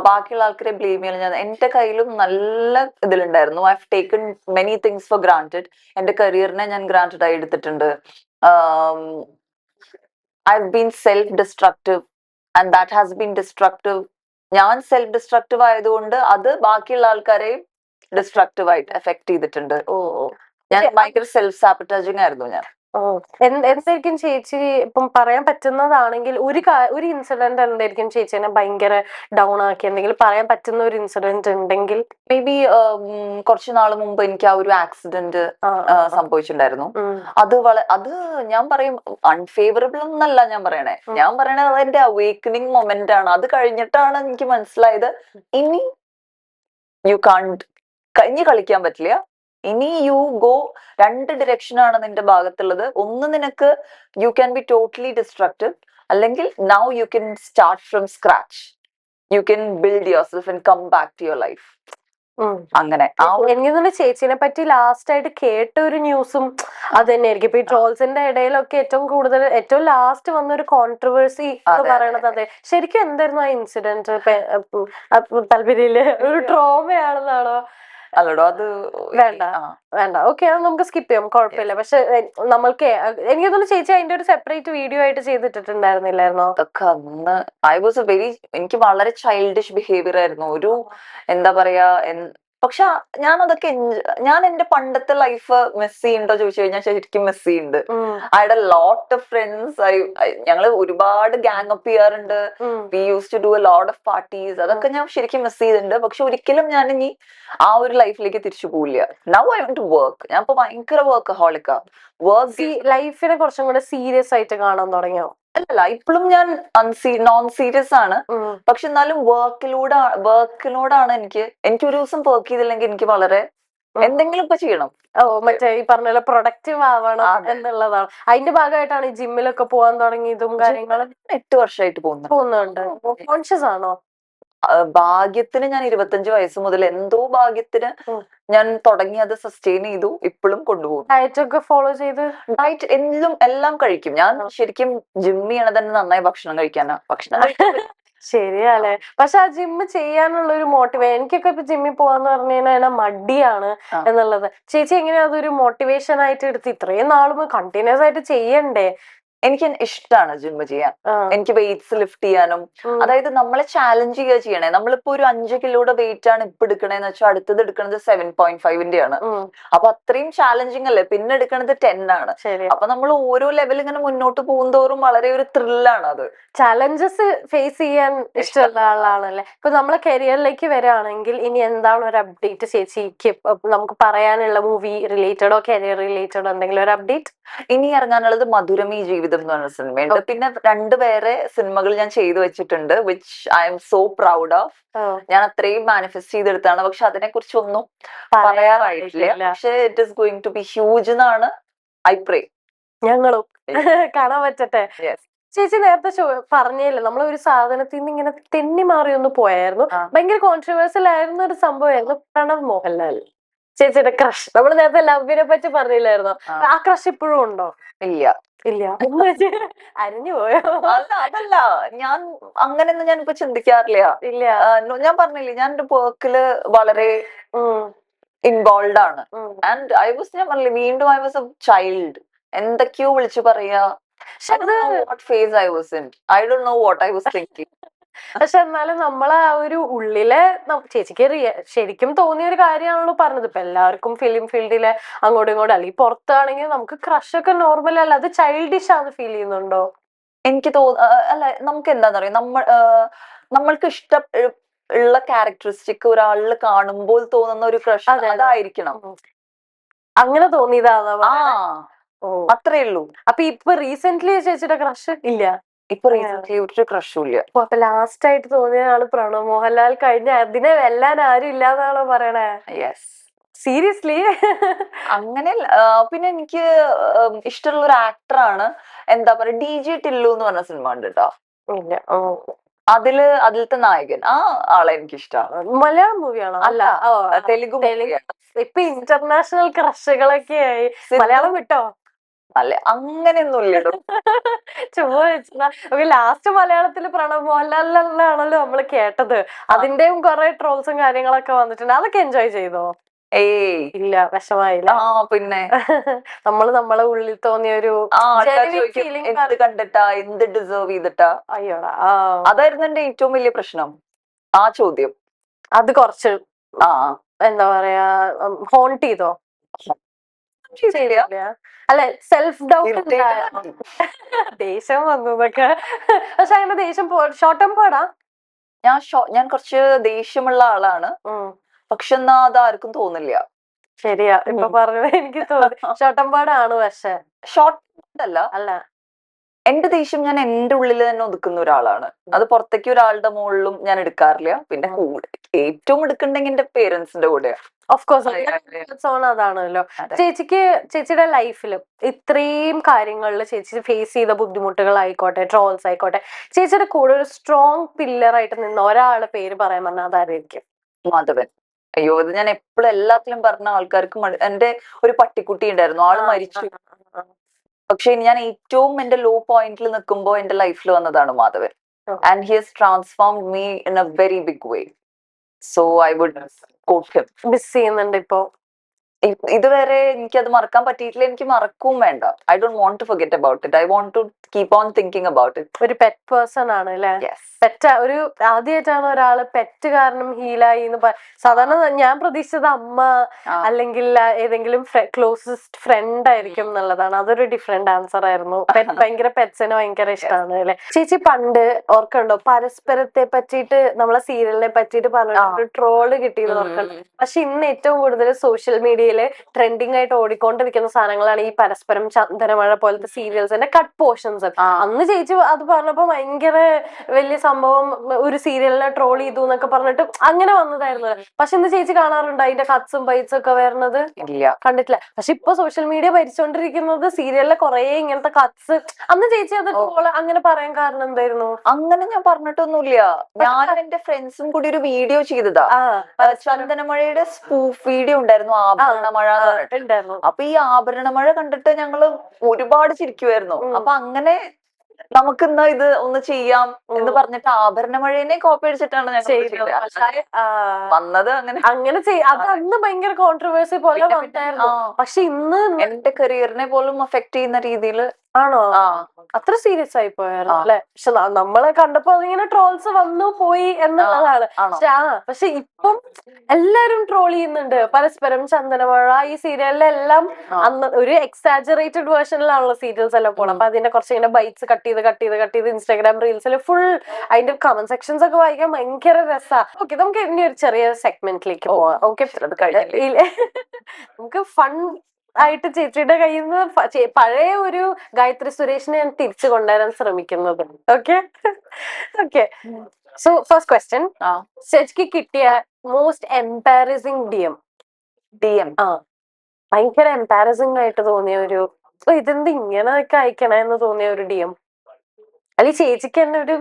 ബാക്കിയുള്ള ആൾക്കാരെ ബ്ലെയിം ചെയ്യാൻ ഞാൻ എന്റെ കയ്യിലും നല്ല ഇതിലുണ്ടായിരുന്നു. I have taken many things for granted. എന്റെ കരിയറിനെ ഞാൻ ഗ്രാന്റഡ് ആയി എടുത്തിട്ടുണ്ട്. I have been self destructive and that has been destructive. ഞാൻ സെൽഫ് ഡിസ്ട്രക്റ്റീവ് ആയതുകൊണ്ട് അത് ബാക്കിയുള്ള ആൾക്കാരെയും ഡിസ്ട്രക്റ്റീവ് ആയിട്ട് എഫക്ട് ചെയ്തിട്ടുണ്ട്. ഞാൻ ഭയങ്കര സെൽഫ് സാബോട്ടേജിങ് ആയിരുന്നു ഞാൻ. എന്തായിരിക്കും ചേച്ചി ഇപ്പം പറയാൻ പറ്റുന്നതാണെങ്കിൽ ഒരു ഇൻസിഡന്റ് എന്തായിരിക്കും ചേച്ചിനെ ഭയങ്കര ഡൗൺ ആക്കി, എന്തെങ്കിലും പറയാൻ പറ്റുന്ന ഒരു ഇൻസിഡന്റ് ഉണ്ടെങ്കിൽ? മേ ബി കുറച്ചു നാൾ മുമ്പ് എനിക്ക് ആ ഒരു ആക്സിഡന്റ് സംഭവിച്ചിട്ടുണ്ടായിരുന്നു. അത് ഞാൻ പറയും അൺഫേവറബിൾ എന്നല്ല ഞാൻ പറയണേ. ഞാൻ പറയണത് അത് എന്റെ അവേക്കനിങ് മൊമെന്റ് ആണ്. അത് കഴിഞ്ഞിട്ടാണ് എനിക്ക് മനസ്സിലായത് ഇനി ഇനി കളിക്കാൻ പറ്റില്ല. ഇനി യു ഗോ, രണ്ട് ഡിറക്ഷനാണ് നിന്റെ ഭാഗത്തുള്ളത്. ഒന്ന് നിനക്ക് you can be totally destructive, അല്ലെങ്കിൽ now you can start from scratch. You can build your self and come back to your life. അങ്ങനെ എനിക്ക് തോന്നുന്നു ചേച്ചിനെ പറ്റി ലാസ്റ്റ് ആയിട്ട് കേട്ട ഒരു ന്യൂസും അത് തന്നെയായിരിക്കും. ഇപ്പൊ ഈ ട്രോൾസിന്റെ ഇടയിലൊക്കെ ഏറ്റവും ലാസ്റ്റ് വന്ന ഒരു കോൺട്രവേഴ്സി എന്ന് പറയണത് അതെ. ശരിക്കും എന്തായിരുന്നു ആ ഇൻസിഡന്റ്? താല്പര്യമില്ല, ഒരു ട്രോമയാണെന്നാണോ? അല്ലടോ, അത് വേണ്ട. ഓക്കെ, അത് നമുക്ക് സ്കിപ്പ് ചെയ്യാം, കുഴപ്പമില്ല. പക്ഷെ നമ്മൾക്ക് എനിക്ക് തോന്നുന്നു ചേച്ചി അതിന്റെ ഒരു സെപ്പറേറ്റ് വീഡിയോ ആയിട്ട് ചെയ്തിട്ടുണ്ടായിരുന്നില്ലായിരുന്നോ? അതൊക്കെ അന്ന് എനിക്ക് വളരെ ചൈൽഡിഷ് ബിഹേവിയർ ആയിരുന്നു. ഒരു എന്താ പറയാ, പക്ഷെ ഞാൻ എന്റെ പണ്ടത്തെ ലൈഫ് മിസ് ചെയ്യുന്നുണ്ടോ ചോദിച്ചു കഴിഞ്ഞാൽ ശരിക്കും മിസ് ചെയ്യുന്നുണ്ട്. I had a lot of friends. ഞങ്ങള് ഒരുപാട് ഗാങ് അപ്പ് ചെയ്യാറുണ്ട്. We use to do a lot of parties. അതൊക്കെ ഞാൻ ശരിക്കും മിസ് ചെയ്തിട്ടുണ്ട്. പക്ഷെ ഒരിക്കലും ഞാൻ ഇനി ആ ഒരു ലൈഫിലേക്ക് തിരിച്ചു പോവില്ല. Now I want to work. ഞാൻ ഇപ്പൊ ഭയങ്കര വർക്കഹോളിക്കാ. ലൈഫിനെ കുറച്ചും കൂടെ സീരിയസ് ആയിട്ട് കാണാൻ തുടങ്ങിയോ? അല്ലല്ല, ഇപ്പോഴും ഞാൻ നോൺ സീരിയസ് ആണ്. പക്ഷെ എന്നാലും വർക്കിനോടാണ് എനിക്കൊരു ദിവസം വർക്ക് ചെയ്തില്ലെങ്കിൽ എനിക്ക് വളരെ എന്തെങ്കിലും ഇപ്പൊ ചെയ്യണം. മറ്റേ ഈ പറഞ്ഞ പ്രൊഡക്റ്റീവ് ആവണം എന്നുള്ളതാണ്. അതിന്റെ ഭാഗമായിട്ടാണ് ഈ ജിമ്മിലൊക്കെ പോകാൻ തുടങ്ങിയതും കാര്യങ്ങളും. 8 വർഷമായിട്ട് പോകുന്നുണ്ട്. കോൺഷ്യസ് ആണോ? ഭാഗ്യത്തിന് ഞാൻ 25 വയസ്സ് മുതൽ എന്തോ ഭാഗ്യത്തിന് ഞാൻ തുടങ്ങി, അത് സസ്റ്റെയിൻ ചെയ്തു, ഇപ്പോഴും കൊണ്ടുപോകും. ഡയറ്റ് ഒക്കെ ഫോളോ ചെയ്ത്? ഡയറ്റ് എല്ലാം കഴിക്കും ഞാൻ. ശരിക്കും ജിമ്മ് ചെയ്യണത് തന്നെ നന്നായി ഭക്ഷണം കഴിക്കാനാ. ശരിയല്ലേ? പക്ഷെ ആ ജിമ്മ് ചെയ്യാനുള്ള ഒരു എനിക്കൊക്കെ ഇപ്പൊ ജിമ്മിൽ പോവാന്ന് പറഞ്ഞു കഴിഞ്ഞാൽ മടിയാണ് എന്നുള്ളത്. ചേച്ചി എങ്ങനെയാ അതൊരു മോട്ടിവേഷൻ ആയിട്ട് എടുത്ത് ഇത്രയും നാളും കണ്ടിന്യൂസ് ആയിട്ട് ചെയ്യണ്ടേ? എനിക്ക് ഇഷ്ടമാണ് ജിമ്മ് ചെയ്യാൻ. എനിക്ക് വെയിറ്റ്സ് ലിഫ്റ്റ് ചെയ്യാനും, അതായത് നമ്മളെ ചാലഞ്ച് ചെയ്യുക ചെയ്യണേ. നമ്മളിപ്പോ ഒരു 5 കിലോയുടെ വെയിറ്റ് ആണ് ഇപ്പൊ എടുക്കണേന്ന് വെച്ചാൽ അടുത്തത് എടുക്കുന്നത് 7.5 ആണ്. അപ്പൊ അത്രയും ചാലഞ്ചിങ് അല്ലേ. പിന്നെ എടുക്കണത് 10 ആണ്. അപ്പൊ നമ്മൾ ഓരോ ലെവൽ ഇങ്ങനെ മുന്നോട്ട് പോകുന്തോറും വളരെ ഒരു ത്രില്ലാണ് അത്. ചാലഞ്ചസ് ഫേസ് ചെയ്യാൻ ഇഷ്ടമുള്ള ആളാണല്ലേ? ഇപ്പൊ നമ്മളെ കരിയറിലേക്ക് വരികയാണെങ്കിൽ ഇനി എന്താണ് ഒരു അപ്ഡേറ്റ് ചേച്ചിക്ക് നമുക്ക് പറയാനുള്ള? മൂവി റിലേറ്റഡോ കരിയർ റിലേറ്റഡോ എന്തെങ്കിലും ഒരു അപ്ഡേറ്റ്? ഇനി ഇറങ്ങാനുള്ളത് മധുരമീ ജീവിതം എന്ന് പറഞ്ഞ സിനിമയുണ്ട്. പിന്നെ 2 വേറെ സിനിമകൾ ഞാൻ ചെയ്തു വെച്ചിട്ടുണ്ട്, which I am so proud of. ഞാൻ അത്രയും മാനിഫെസ്റ്റ് ചെയ്തെടുത്താണ്. പക്ഷെ അതിനെ കുറിച്ചൊന്നും പറയാറായിട്ടില്ല. പക്ഷെ it is going to be huge എന്നാണ് ഐ പ്രേ. ഞങ്ങളും കാണാൻ പറ്റട്ടെ. ചേച്ചി നേരത്തെ പറഞ്ഞില്ല, നമ്മൾ ഒരു സാധനത്തിൽ നിന്ന് ഇങ്ങനെ തെന്നി മാറി ഒന്ന് പോയായിരുന്നു. ഭയങ്കര കോൺട്രവേഴ്സ്യൽ ആയിരുന്ന ഒരു സംഭവമായിരുന്നു പ്രണവ് മോഹൻലാൽ, ചേച്ചിയുടെ ക്രഷ്. നമ്മൾ നേരത്തെ ലവിനെ പറ്റി പറഞ്ഞില്ലായിരുന്നോ? ആ ക്രഷ് ഇപ്പോഴും ഉണ്ടോ? ഇല്ല. അരിഞ്ഞു പോയോ? അതല്ല, ഞാൻ അങ്ങനെയൊന്നും ഞാനിപ്പോ ചിന്തിക്കാറില്ല. ഇല്ല, ഞാൻ പറഞ്ഞില്ലേ, ഞാൻ എന്റെ വർക്കില് വളരെ ഇൻവോൾവ് ആണ്. ആൻഡ് ഞാൻ പറഞ്ഞില്ലേ, വീണ്ടും ഐ വാസ് എ ചൈൽഡ്. എന്തൊക്കെയോ വിളിച്ചു പറയാ. പക്ഷെ എന്നാലും നമ്മളെ ആ ഒരു ഉള്ളിലെ ചേച്ചിക്ക് ശരിക്കും തോന്നിയ ഒരു കാര്യമാണല്ലോ പറഞ്ഞത്. ഇപ്പൊ എല്ലാവർക്കും ഫിലിം ഫീൽഡിലെ അങ്ങോട്ടും ഇങ്ങോട്ടും, അല്ലെങ്കിൽ പുറത്താണെങ്കിൽ നമുക്ക് ക്രഷ് ഒക്കെ നോർമൽ അല്ല, അത് ചൈൽഡിഷ് ആണെന്ന് ഫീൽ ചെയ്യുന്നുണ്ടോ? എനിക്ക് അല്ല, നമുക്ക് എന്താന്ന് പറയാ, നമ്മൾക്ക് ഉള്ള ക്യാരക്ടറിസ്റ്റിക് ഒരാളിൽ കാണുമ്പോൾ തോന്നുന്ന ഒരു ക്രഷ് അതായിരിക്കണം. അങ്ങനെ തോന്നിയതാ? അത്രേ ഉള്ളൂ. ഇപ്പൊ റീസെന്റ്ലി ചേച്ചിയുടെ ക്രഷ് ഇല്ല? ഇപ്പൊ റീസെന്റ്ലി ഒരു ക്രഷും ഇല്ല. അപ്പൊ ലാസ്റ്റ് ആയിട്ട് തോന്നിയ ആള് പ്രണവ് മോഹൻലാൽ കഴിഞ്ഞ അതിനെ വെല്ലാൻ ആരും ഇല്ലാന്നാണോ പറയണേ? Yes, seriously? അങ്ങനെ. പിന്നെ എനിക്ക് ഇഷ്ടമുള്ള ഒരു ആക്ടറാണ്, എന്താ പറയാ, DJ ടില്ലു എന്ന് പറഞ്ഞ സിനിമ ഉണ്ട് കേട്ടോ. അതിലത്തെ നായകൻ, ആ ആളെ എനിക്ക് ഇഷ്ടമാണ്. മലയാളം മൂവിയാണോ? അല്ല, തെലുഗു. ഇപ്പൊ ഇന്റർനാഷണൽ ക്രഷുകളൊക്കെ ആയി. മലയാളം വിട്ടോ? അല്ലെ അങ്ങനെയൊന്നും ഇല്ലടോ. ചുമ്മാ ലാസ്റ്റ് മലയാളത്തില് പ്രണവ് മോഹൻലാലിലാണല്ലോ നമ്മള് കേട്ടത്. അതിന്റെയും കുറെ ട്രോൾസും കാര്യങ്ങളൊക്കെ വന്നിട്ടുണ്ട്. അതൊക്കെ എൻജോയ് ചെയ്തോ? ഏയ് ഇല്ല, വിഷമായില്ല. പിന്നെ നമ്മളെ ഉള്ളിൽ തോന്നിയ ഒരു ആൾക്കാർ genuine ചോദിക്കും feeling എന്ത് കണ്ടിട്ടാ, എന്ത് ഡിസേർവ് ചെയ്തിട്ടാ. അയ്യോടാ. അതായിരുന്നു എന്റെ ഏറ്റവും വലിയ പ്രശ്നം, ആ ചോദ്യം. അത് കുറച്ച് ആ എന്താ പറയാ, ഹോണ്ട് ചെയ്തോ? ചെയ്തില്ല. അല്ലെ, സെൽഫ് ഡൗട്ട് ദേഷ്യം വന്നു എന്നൊക്കെ. പക്ഷെ അങ്ങനെ ദേഷ്യം ഷോർട്ട് ടെമ്പേർഡാ? ഞാൻ കുറച്ച് ദേഷ്യമുള്ള ആളാണ്, പക്ഷെ എന്നാ അത് ആർക്കും തോന്നില്ല. ശരിയാ, ഇപ്പൊ പറഞ്ഞത് എനിക്ക് തോന്നി ഷോർട്ട് ടെമ്പേർഡാണ്. പക്ഷെ ഷോർട്ട് അല്ല, അല്ല, എന്റെ ദേഷ്യം ഞാൻ എന്റെ ഉള്ളിൽ തന്നെ ഒതുക്കുന്ന ഒരാളാണ്. അത് പുറത്തേക്ക് ഒരാളുടെ മുകളിലും ഞാൻ എടുക്കാറില്ല. പിന്നെ ഏറ്റവും എടുക്കണ്ടെങ്കിൽ എന്റെ പേരൻസിന്റെ കൂടെ. ഓഫ് കോഴ്സ് അതാണല്ലോ. ചേച്ചിയുടെ ലൈഫിലും ഇത്രയും കാര്യങ്ങളിൽ ചേച്ചി ഫേസ് ചെയ്ത ബുദ്ധിമുട്ടുകളായിക്കോട്ടെ, ട്രോൾസ് ആയിക്കോട്ടെ, ചേച്ചിയുടെ കൂടെ ഒരു സ്ട്രോങ് പില്ലറായിട്ട് നിന്ന ഒരാളുടെ പേര് പറയാൻ പറഞ്ഞാൽ അതായിരിക്കും? മാധവൻ. അയ്യോ, ഇത് ഞാൻ എപ്പോഴും എല്ലാത്തിലും പറഞ്ഞ ആൾക്കാർക്ക് എന്റെ ഒരു പട്ടിക്കുട്ടി ഉണ്ടായിരുന്നു, ആള് മരിച്ചു. പക്ഷെ ഞാൻ ഏറ്റവും എന്റെ ലോ പോയിന്റിൽ നിൽക്കുമ്പോ എന്റെ ലൈഫിൽ വന്നതാണ് Madhavan. And he has transformed me in a very big way. So I would quote him. Miss ചെയ്യുന്നുണ്ട് ഇപ്പോ? ഇതുവരെ എനിക്കത് മറക്കാൻ പറ്റിയിട്ടില്ല, എനിക്ക് മറക്കും വേണ്ട. I don't want to forget about it. I want to keep on thinking about it. ഒരു പെറ്റ് പേഴ്സൺ ആണ് അല്ലെ? ഒരു ആദ്യമായിട്ടാണ് ഒരാള് പെറ്റ് കാരണം ഹീലായി എന്ന് സാധാരണ ഞാൻ പ്രതീക്ഷിച്ചത് അമ്മ അല്ലെങ്കിൽ ഏതെങ്കിലും ക്ലോസസ്റ്റ് ഫ്രണ്ട് ആയിരിക്കും എന്നുള്ളതാണ്. അതൊരു ഡിഫറെന്റ് ആൻസർ ആയിരുന്നു. ഭയങ്കര പെറ്റ്സിനെ ഭയങ്കര ഇഷ്ടമാണ് അല്ലെ? ചേച്ചി പണ്ട് ഓർക്കണ്ടോ, പരസ്പരത്തെ പറ്റിയിട്ട് നമ്മളെ സീരിയലിനെ പറ്റിയിട്ട് പറഞ്ഞിട്ട് ട്രോള് കിട്ടിയത് ഓർക്കണ്ടോ? പക്ഷെ ഇന്ന് ഏറ്റവും കൂടുതൽ സോഷ്യൽ മീഡിയയില് ട്രെൻഡിങ് ആയിട്ട് ഓടിക്കൊണ്ടിരിക്കുന്ന സാധനങ്ങളാണ് ഈ പരസ്പരം, ചന്ദനമഴ പോലത്തെ സീരിയൽസിന്റെ കട്ട് പോർഷൻസ്. അന്ന് ചേച്ചി അത് പറഞ്ഞപ്പോ ഭയങ്കര വലിയ സംഭവം, ഒരു സീരിയലിനെ ട്രോൾ ചെയ്തു എന്നൊക്കെ പറഞ്ഞിട്ട് അങ്ങനെ വന്നതായിരുന്നു. പക്ഷെ ഇന്ന് ചേച്ചി കാണാറുണ്ട് അതിന്റെ കട്ട്സും ബൈറ്റ്സും ഒക്കെ വരുന്നത്? കണ്ടിട്ടില്ല. പക്ഷെ ഇപ്പൊ സോഷ്യൽ മീഡിയ ഭരിച്ചോണ്ടിരിക്കുന്നത് സീരിയലിലെ കുറെ ഇങ്ങനത്തെ കട്ട്സ്. അന്ന് ചേച്ചി അത് ട്രോൾ അങ്ങനെ പറയാൻ കാരണം എന്തായിരുന്നു? അങ്ങനെ ഞാൻ പറഞ്ഞിട്ടൊന്നുമില്ല. ഞാനും എന്റെ ഫ്രണ്ട്സും കൂടി ഒരു വീഡിയോ ചെയ്തതാ. ചന്ദനമഴയുടെ സ്പൂഫ് വീഡിയോ ഉണ്ടായിരുന്നു, ആഭരണമഴ എന്ന് പറഞ്ഞിട്ട്. അപ്പൊ ഈ ആഭരണമഴ കണ്ടിട്ട് ഞങ്ങള് ഒരുപാട് ചിരിക്കുമായിരുന്നു. അപ്പൊ അങ്ങനെ നമുക്ക് ഇന്ന് ഇത് ഒന്ന് ചെയ്യാം എന്ന് പറഞ്ഞിട്ട് ആഭരണമഴേനെ കോപ്പി അടിച്ചിട്ടാണ് ഞങ്ങൾ വന്നത്. അങ്ങനെ അത് അന്ന് ഭയങ്കര കോൺട്രവേഴ്സി പോലെ വന്നായിരുന്നു. പക്ഷെ ഇന്ന് എന്റെ കരിയറിനെ പോലും അഫക്ട് ചെയ്യുന്ന രീതിയിൽ. ആണോ? അത്ര സീരിയസ് ആയി പോയായിരുന്നു അല്ലെ? പക്ഷെ നമ്മളെ കണ്ടപ്പോ അതിങ്ങനെ ട്രോൾസ് വന്നു പോയി എന്നുള്ളതാണ്. പക്ഷെ ഇപ്പം എല്ലാരും ട്രോൾ ചെയ്യുന്നുണ്ട് പരസ്പരം. ചന്ദനമഴ ഈ സീരിയലിലെല്ലാം അന്ന് ഒരു എക്സാജറേറ്റഡ് വേർഷനിലാണല്ലോ സീരിയൽസ് എല്ലാം പോകണം. അപ്പൊ അതിന്റെ കുറച്ച് ഇങ്ങനെ ബൈറ്റ്സ് കട്ട് ചെയ്ത് ഇൻസ്റ്റാഗ്രാം റീൽസിൽ ഫുൾ അതിന്റെ കമന്റ് സെക്ഷൻസ് ഒക്കെ വായിക്കാൻ ഭയങ്കര രസമാണ്. ഓക്കെ, നമുക്ക് ഇനി ഒരു ചെറിയ സെഗ്മെന്റിലേക്ക് പോവാം. ഓക്കെ, നമുക്ക് ഫൺ ആയിട്ട് ചേച്ചിയുടെ കയ്യിൽ നിന്ന് പഴയ ഒരു ഗായത്രി സുരേഷിനെ ഞാൻ തിരിച്ചു കൊണ്ടുവരാൻ ശ്രമിക്കുന്നത്. ഓക്കെ. സോ ഫസ്റ്റ് ക്വസ്റ്റ്യൻ, ചേച്ചിക്ക് കിട്ടിയ മോസ്റ്റ് എംബാരസിംഗ് DM? ഭയങ്കര എംബാരസിംഗ് ആയിട്ട് തോന്നിയ ഒരു, ഇതെന്ത് ഇങ്ങനെയൊക്കെ അയക്കണെന്ന് തോന്നിയ ഒരു DM? അല്ലെങ്കിൽ ചേച്ചിക്ക് തന്നെ ഒരു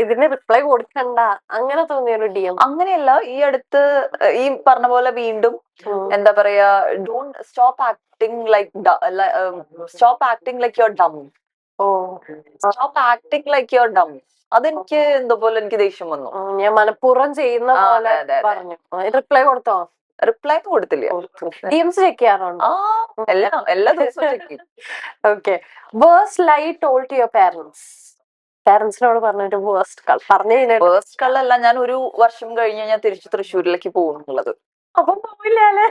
ഇതിന് റിപ്ലൈ കൊടുക്കണ്ട അങ്ങനെ തോന്നിയ ഒരു DM? അങ്ങനെയല്ല, ഈ അടുത്ത് ഈ പറഞ്ഞ പോലെ വീണ്ടും എന്താ പറയാ, don't stop acting like your dumb. Stop acting like your dumb. അതെനിക്ക് എന്തോ പോലെ എനിക്ക് ദേഷ്യം വന്നു. ഞാൻ മനഃപൂർവ്വം ചെയ്യുന്ന പോലെ പറഞ്ഞു. റിപ്ലൈ കൊടുത്തോ? റിപ്ലൈ കൊടുത്തില്ല. DMs ചെക്ക് ചെയ്യാറുണ്ടോ? എല്ലാ ദിവസവും ചെക്ക് ചെയ്യും. Okay. Worst lie told to your parents? പേരൻസിനോട് പറഞ്ഞൊരു വേഴ്സ്റ്റ് കള്ളല്ല, ഞാൻ ഒരു വർഷം കഴിഞ്ഞ് ഞാൻ തിരിച്ചു തൃശ്ശൂരിലേക്ക് പോകുന്നുള്ളത്. അപ്പം പോവില്ല അല്ലെ?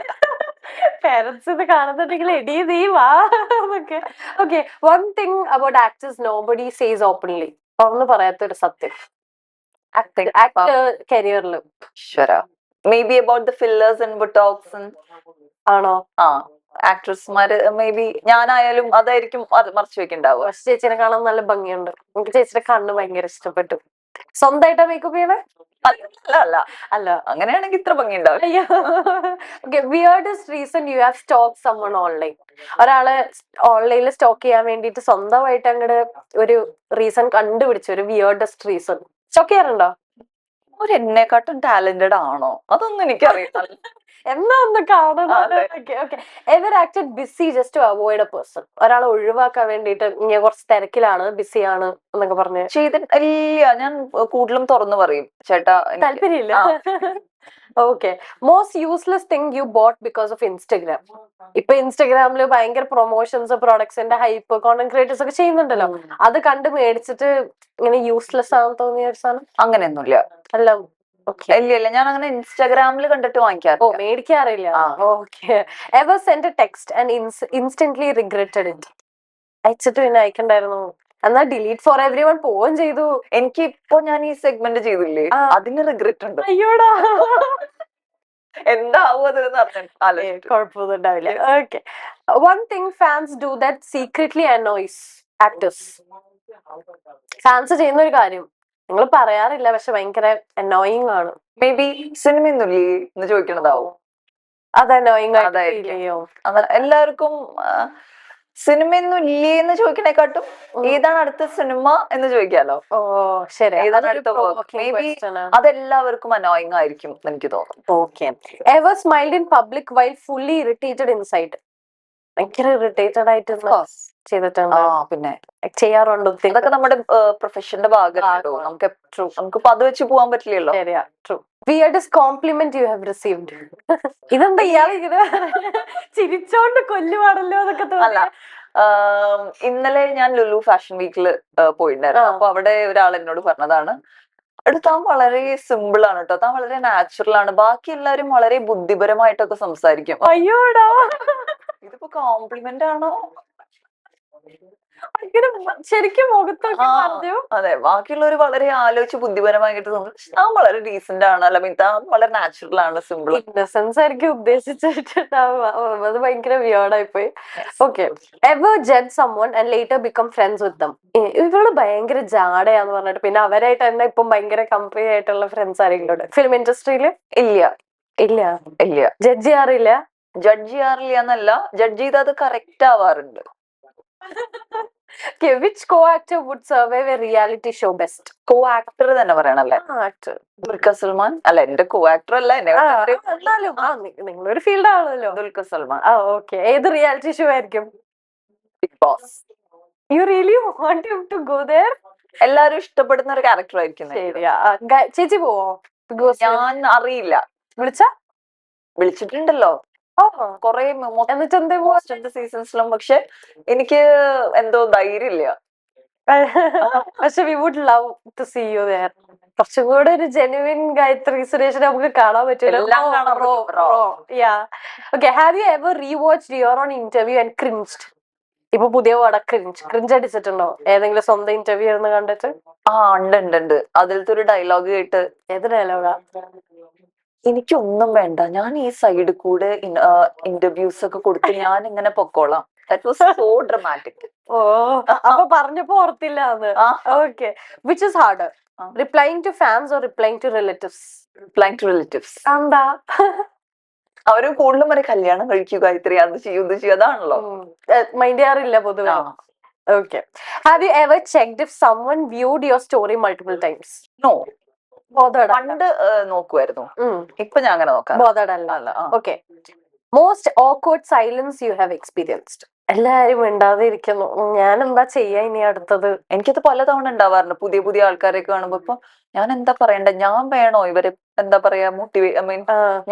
പേരൻസ് ഇത് കാണുന്നുണ്ടെങ്കിൽ എടി നീ വാ എന്നൊക്കെ. Okay. One thing about actors nobody says openly, തുറന്നു പറയാത്തൊരു സത്യം ആക്ടർ കരിയറിൽ? May be about the fillers and Botox. ആണോ? ആക്ട്രസ്മാര് മേ ബി, ഞാനായാലും അതായിരിക്കും മറച്ചു വെക്കുണ്ടാവുക. പക്ഷെ ചേച്ചിനെ കാണാൻ നല്ല ഭംഗിയുണ്ട്. എനിക്ക് ചേച്ചിയുടെ കണ്ണ് ഭയങ്കര ഇഷ്ടപ്പെട്ടു. സ്വന്തമായിട്ടാ മേക്കപ്പ് ചെയ്യണേ? അല്ല, അങ്ങനെയാണെങ്കിൽ ഇത്ര ഭംഗി ഉണ്ടാവും. Weirdest reason you have stalk someone online? ഒരാളെ ഓൺലൈനിൽ സ്റ്റോക്ക് ചെയ്യാൻ വേണ്ടിട്ട് സ്വന്തമായിട്ട് അങ്ങോട്ട് ഒരു റീസൺ കണ്ടുപിടിച്ചു, ഒരു വിയർഡസ്റ്റ് റീസൺ. സ്റ്റോക്ക് ചെയ്യാറുണ്ടോ? എന്നെക്കാട്ടും ടാലന്റഡ് ആണോ? അതൊന്നും എനിക്കറിയില്ല. എന്നാ ഒന്ന് കാണണം. അതെ. Okay. Ever acted busy just to avoid a person? ഒരാളെ ഒഴിവാക്കാൻ വേണ്ടിയിട്ട് ഞാൻ കുറച്ച് തിരക്കിലാണ്, ബിസിയാണ് എന്നൊക്കെ പറഞ്ഞ് ഇല്ല, ഞാൻ കൂടുതലും തുറന്നു പറയും, ചേട്ടാ എനിക്ക് താല്പര്യമില്ല. ആ. Okay. Most useless thing you boat because of Instagram? ഇപ്പൊ ഇൻസ്റ്റഗ്രാമില് ഭയങ്കര പ്രൊമോഷൻസ്, പ്രോഡക്ട്സിന്റെ ഹൈപ്പ്, കോണ്ടന്റ് ക്രിയേറ്റേഴ്സ് ഒക്കെ ചെയ്യുന്നുണ്ടല്ലോ. അത് കണ്ട് മേടിച്ചിട്ട് ഇങ്ങനെ യൂസ്ലെസ് ആണെന്ന് തോന്നിയ ഒരു സാധനം? അങ്ങനെയൊന്നുമില്ല. അല്ല. ഓക്കെ. ഇല്ല, ഞാൻ അങ്ങനെ ഇൻസ്റ്റാഗ്രാമിൽ കണ്ടിട്ട് വാങ്ങിക്കാറില്ല. മേടിക്കാറില്ല. Okay. Ever send a text and instantly regretted it? അയച്ചിട്ട് പിന്നെ അയക്കണ്ടായിരുന്നു, എന്നാ ഡിലീറ്റ് ഫോർ എവ്രി വൺ പോവുകയും ചെയ്തു. എനിക്ക് ഇപ്പൊ ഞാൻ ഈ സെഗ്മെന്റ് ചെയ്തില്ലേ, അതിന് റിഗ്രറ്റ് ഉണ്ട്. അയ്യോടാ. എന്താവും അത് കുഴപ്പമൊന്നും ഉണ്ടാവില്ല. Okay. One thing fans do that secretly annoys actors? Fans ചെയ്യുന്ന ഒരു കാര്യം നിങ്ങൾ പറയാറില്ല, പക്ഷെ ഭയങ്കര അനോയിങ് ആണ്. മേ ബി സിനിമയൊന്നുമില്ലേ എന്ന് ചോദിക്കണതാവും. അത് അനോയിങ് ആയിട്ട് ഫീൽ അതായിരിക്കും. ചെയ്യും. എല്ലാവർക്കും സിനിമയൊന്നും ഇല്ലേ എന്ന് ചോദിക്കണേക്കാട്ടും ഏതാണ് അടുത്ത സിനിമ എന്ന് ചോദിക്കാലോ. ഓ ശരി. ഏതാണ് അടുത്ത വർക്ക്? മേ ബി അതെല്ലാവർക്കും അനോയിങ് ആയിരിക്കും എനിക്ക് തോന്നുന്നു. Okay. Ever smiled in public while fully irritated inside? ഭയങ്കര ഇറിറ്റേറ്റഡ് ആയിട്ട് ചെയ്തിട്ടുണ്ട്. പിന്നെ ചെയ്യാറുണ്ടോ? ഇതൊക്കെ നമ്മുടെ പ്രൊഫഷന്റെ ഭാഗമാണോ, നമുക്കിപ്പോ അത് വെച്ച് പോവാൻ പറ്റില്ലല്ലോ. ശരിയാ. True. Weirdest compliment you have received? ഇതെന്താ ഇയാൾ ഇങ്ങനെ ചിരിച്ചോണ്ട് കൊല്ലുവാണല്ലോ എന്നൊക്കെ അല്ല, തോന്നി. ഇന്നലെ ഞാൻ ലുലു ഫാഷൻ വീക്കില് പോയിട്ടുണ്ടായിരുന്നു. അപ്പൊ അവിടെ ഒരാൾ എന്നോട് പറഞ്ഞതാണ്, താൻ വളരെ സിമ്പിൾ ആണ് കേട്ടോ, താൻ വളരെ നാച്ചുറൽ ആണ്, ബാക്കി എല്ലാവരും വളരെ ബുദ്ധിപരമായിട്ടൊക്കെ സംസാരിക്കും. അയ്യോടാ. ഇതിപ്പോ കോംപ്ലിമെന്റ് ആണോ? ശരിക്കും മുഖത്തൊക്കെ പറഞ്ഞു. അതെ, ബാക്കിയുള്ളവർ വളരെ ആലോചിച്ച് ബുദ്ധിപരമായിട്ട് താൻ വളരെ ഡീസന്റ് ആണ്, അല്ലെങ്കിൽ താൻ വളരെ നാച്ചുറൽ ആണ്, സിമ്പിൾ. ഇന്നസെൻസ് ആയിരിക്കും ഉദ്ദേശിച്ചിട്ടുണ്ടാവുക. അത് ഭയങ്കര വിയേർഡായി പോയി. Okay. Ever judge someone and later become friends with dum? ഇവള് ഭയങ്കര ജാടയാന്ന് പറഞ്ഞിട്ട് പിന്നെ അവരായിട്ട് തന്നെ ഇപ്പം ഭയങ്കര കമ്പനി ആയിട്ടുള്ള ഫ്രണ്ട്സ് ആരെങ്കിലും ഫിലിം ഇൻഡസ്ട്രിയില്? ഇല്ല. ജഡ്ജ് ചെയ്യാറില്ല? ജഡ്ജ് ചെയ്യാറില്ല എന്നല്ല, ജഡ്ജ് ചെയ്ത് അത് കറക്റ്റ് ആവാറുണ്ട്. Which co-actor would survive a reality show best? Co-actor തന്നെ പറയണല്ലേ? ആക്ടർ. ദുൽഖർ സൽമാൻ. അല്ല, എന്റെ കോ-ആക്ടർ അല്ല, നിങ്ങളൊരു ഫീൽഡ് ആണല്ലോ. ദുൽഖർ സൽമാൻ. ഓക്കെ. ഏത് റിയാലിറ്റി ഷോ ആയിരിക്കും? Bigg Boss. You really want him to go there? എല്ലാരും ഇഷ്ടപ്പെടുന്ന ഒരു ക്യാരക്ടർ ആയിരിക്കും. ശരിയാ. ചേച്ചി പോവോ ബിഗ് ബോസ്? ഞാൻ അറിയില്ല. വിളിച്ചിട്ടുണ്ടല്ലോ കൊറേ സീസൺസിലും, പക്ഷെ എനിക്ക് എന്തോ ധൈര്യമില്ല. പക്ഷെ we would love to see you there. കുറച്ചും കൂടെ ഒരു ജെനുവിൻ ഗായത്രി സുരേഷിനെ നമുക്ക് കാണാൻ പറ്റില്ല. Okay. Have you ever rewatched your own interview and cringed? ഇപ്പൊ പുതിയ പടം ക്രിഞ്ച് അടിച്ചിട്ടുണ്ടോ ഏതെങ്കിലും സ്വന്തം ഇന്റർവ്യൂ ആയിരുന്നു കണ്ടിട്ട്? ഉണ്ട്. അതിലത്തെ ഒരു ഡയലോഗ് കേട്ട്. ഏത് ഡയലോഗാ? എനിക്കൊന്നും വേണ്ട, ഞാൻ ഈ സൈഡിൽ കൂടെ ഇന്റർവ്യൂസ് ഒക്കെ കൊടുത്ത് ഞാൻ ഇങ്ങനെ പൊക്കോളാം. That was so dramatic. അപ്പൊ പറഞ്ഞപ്പോ ഓർത്തില്ല. Okay. Which is harder? Replying to fans or replying to relatives? Replying to relatives. എന്താ? അവര് കൂടുതലും വരെ കല്യാണം കഴിക്കുക, ഇത്ര അത് ചെയ്യും ഇത് ചെയ്യും, അതാണല്ലോ. മൈൻഡ് ചെയ്യാറില്ല പൊതുവെ. Okay. Have you ever checked if someone viewed your story multiple times? No. പണ്ട് നോക്കുമായിരുന്നു, ഇപ്പൊ ഞാൻ അങ്ങനെ നോക്കാം. Okay. Most awkward silence you have experienced? എല്ലാരും മിണ്ടാതെ ഇരിക്കുന്നു, ഞാൻ എന്താ ചെയ്യാ ഇനി അടുത്തത്? എനിക്കത് പലതവണ ഉണ്ടാവാറുണ്ട്. പുതിയ ആൾക്കാരെയൊക്കെ കാണുമ്പോ ഇപ്പൊ ഞാൻ എന്താ പറയണ്ടേ, ഞാൻ വേണോ ഇവരെ എന്താ പറയാ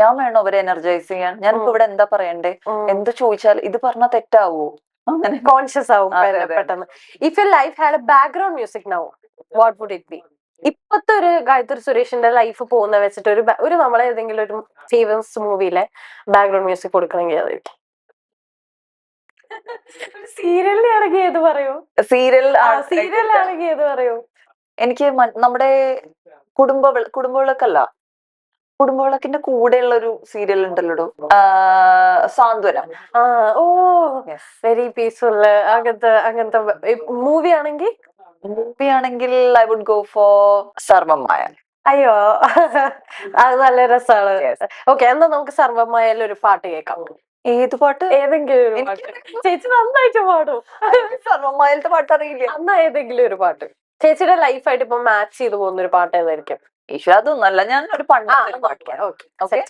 ഞാൻ വേണോ ഇവരെ എനർജൈസ് ചെയ്യാൻ, ഞാനിപ്പോ ഇവിടെ എന്താ പറയണ്ടേ, എന്ത് ചോദിച്ചാൽ ഇത് പറഞ്ഞാൽ തെറ്റാവോ, അങ്ങനെ കോൺഷ്യസ് ആവും പെട്ടെന്ന്. If your life had a background music now, what would it be? ഇപ്പത്തെ ഒരു ഗായത്രി സുരേഷിന്റെ ലൈഫ് പോകുന്ന വെച്ചിട്ട് ഒരു നമ്മളെ ഏതെങ്കിലും ഒരു ഫേമസ് മൂവിയിലെ ബാക്ക്ഗ്രൗണ്ട് മ്യൂസിക് കൊടുക്കണമെങ്കിൽ അതായിരിക്കും. സീരിയലിലാണെങ്കിൽ ഏത് പറയൂ? സീരിയലാണെങ്കിൽ ഏത് പറയൂ? എനിക്ക് നമ്മുടെ കുടുംബവിളക്കല്ല, കുടുംബവിളക്കിന്റെ കൂടെയുള്ള ഒരു സീരിയൽ ഉണ്ടല്ലോ, സാന്ത്വനം. Very peaceful. അങ്ങനത്തെ മൂവി ആണെങ്കിൽ ഐ വുഡ് ഗോ ഫോർ സർവമായ. അയ്യോ, അത് നല്ല രസമാണ്. ഓക്കെ, എന്നാ നമുക്ക് സർവമായാലും ഒരു പാട്ട് കേൾക്കാം. ഏത് പാട്ട്? ഏതെങ്കിലും ഒരു പാട്ട്. ചേച്ചി നന്നായിട്ട് പാടും. സർവമായത്തെ പാട്ട് അറിയില്ല. എന്നാ ഏതെങ്കിലും ഒരു പാട്ട് ചേച്ചിയുടെ ലൈഫായിട്ട് ഇപ്പൊ മാച്ച് ചെയ്ത് പോകുന്ന ഒരു പാട്ട് ഏതായിരിക്കും? ഈശ്വര അതൊന്നല്ല, ഞാൻ ഒരു പണ്ടത്തെ ഒരു പാട്ട് പാടാം. Okay?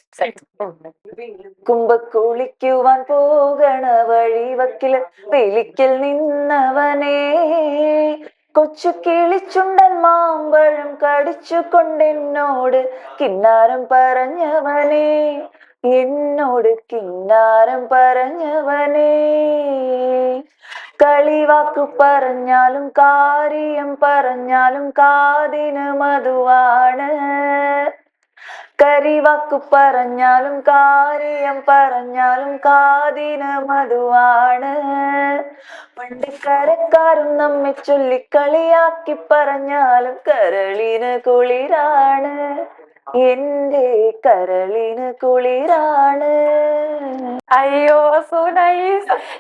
കുളിക്കുവാൻ പോകണ വഴിവക്കില് വെയിലിക്കൽ നിന്നവനെ, കൊച്ചു കിളിച്ചുണ്ടൻ മാമ്പഴം കടിച്ചു കൊണ്ടെന്നോട് കിന്നാരം പറഞ്ഞവനെ, എന്നോട് കിന്നാരം പറഞ്ഞവനെ. കളിവാക്കു പറഞ്ഞാലും കാര്യം പറഞ്ഞാലും കാതിന് മധുവാണ്, കരിവാക്കു പറഞ്ഞാലും കാര്യം പറഞ്ഞാലും കാതിന് മധുവാണ്. പണ്ട് കരക്കാരും നമ്മെ ചൊല്ലിക്കളിയാക്കി പറഞ്ഞാലും കരളിന് കുളിരാണ്, എന്റെ കരളിന് കുളിരാണ്. അയ്യോ, സോ നൈസ്.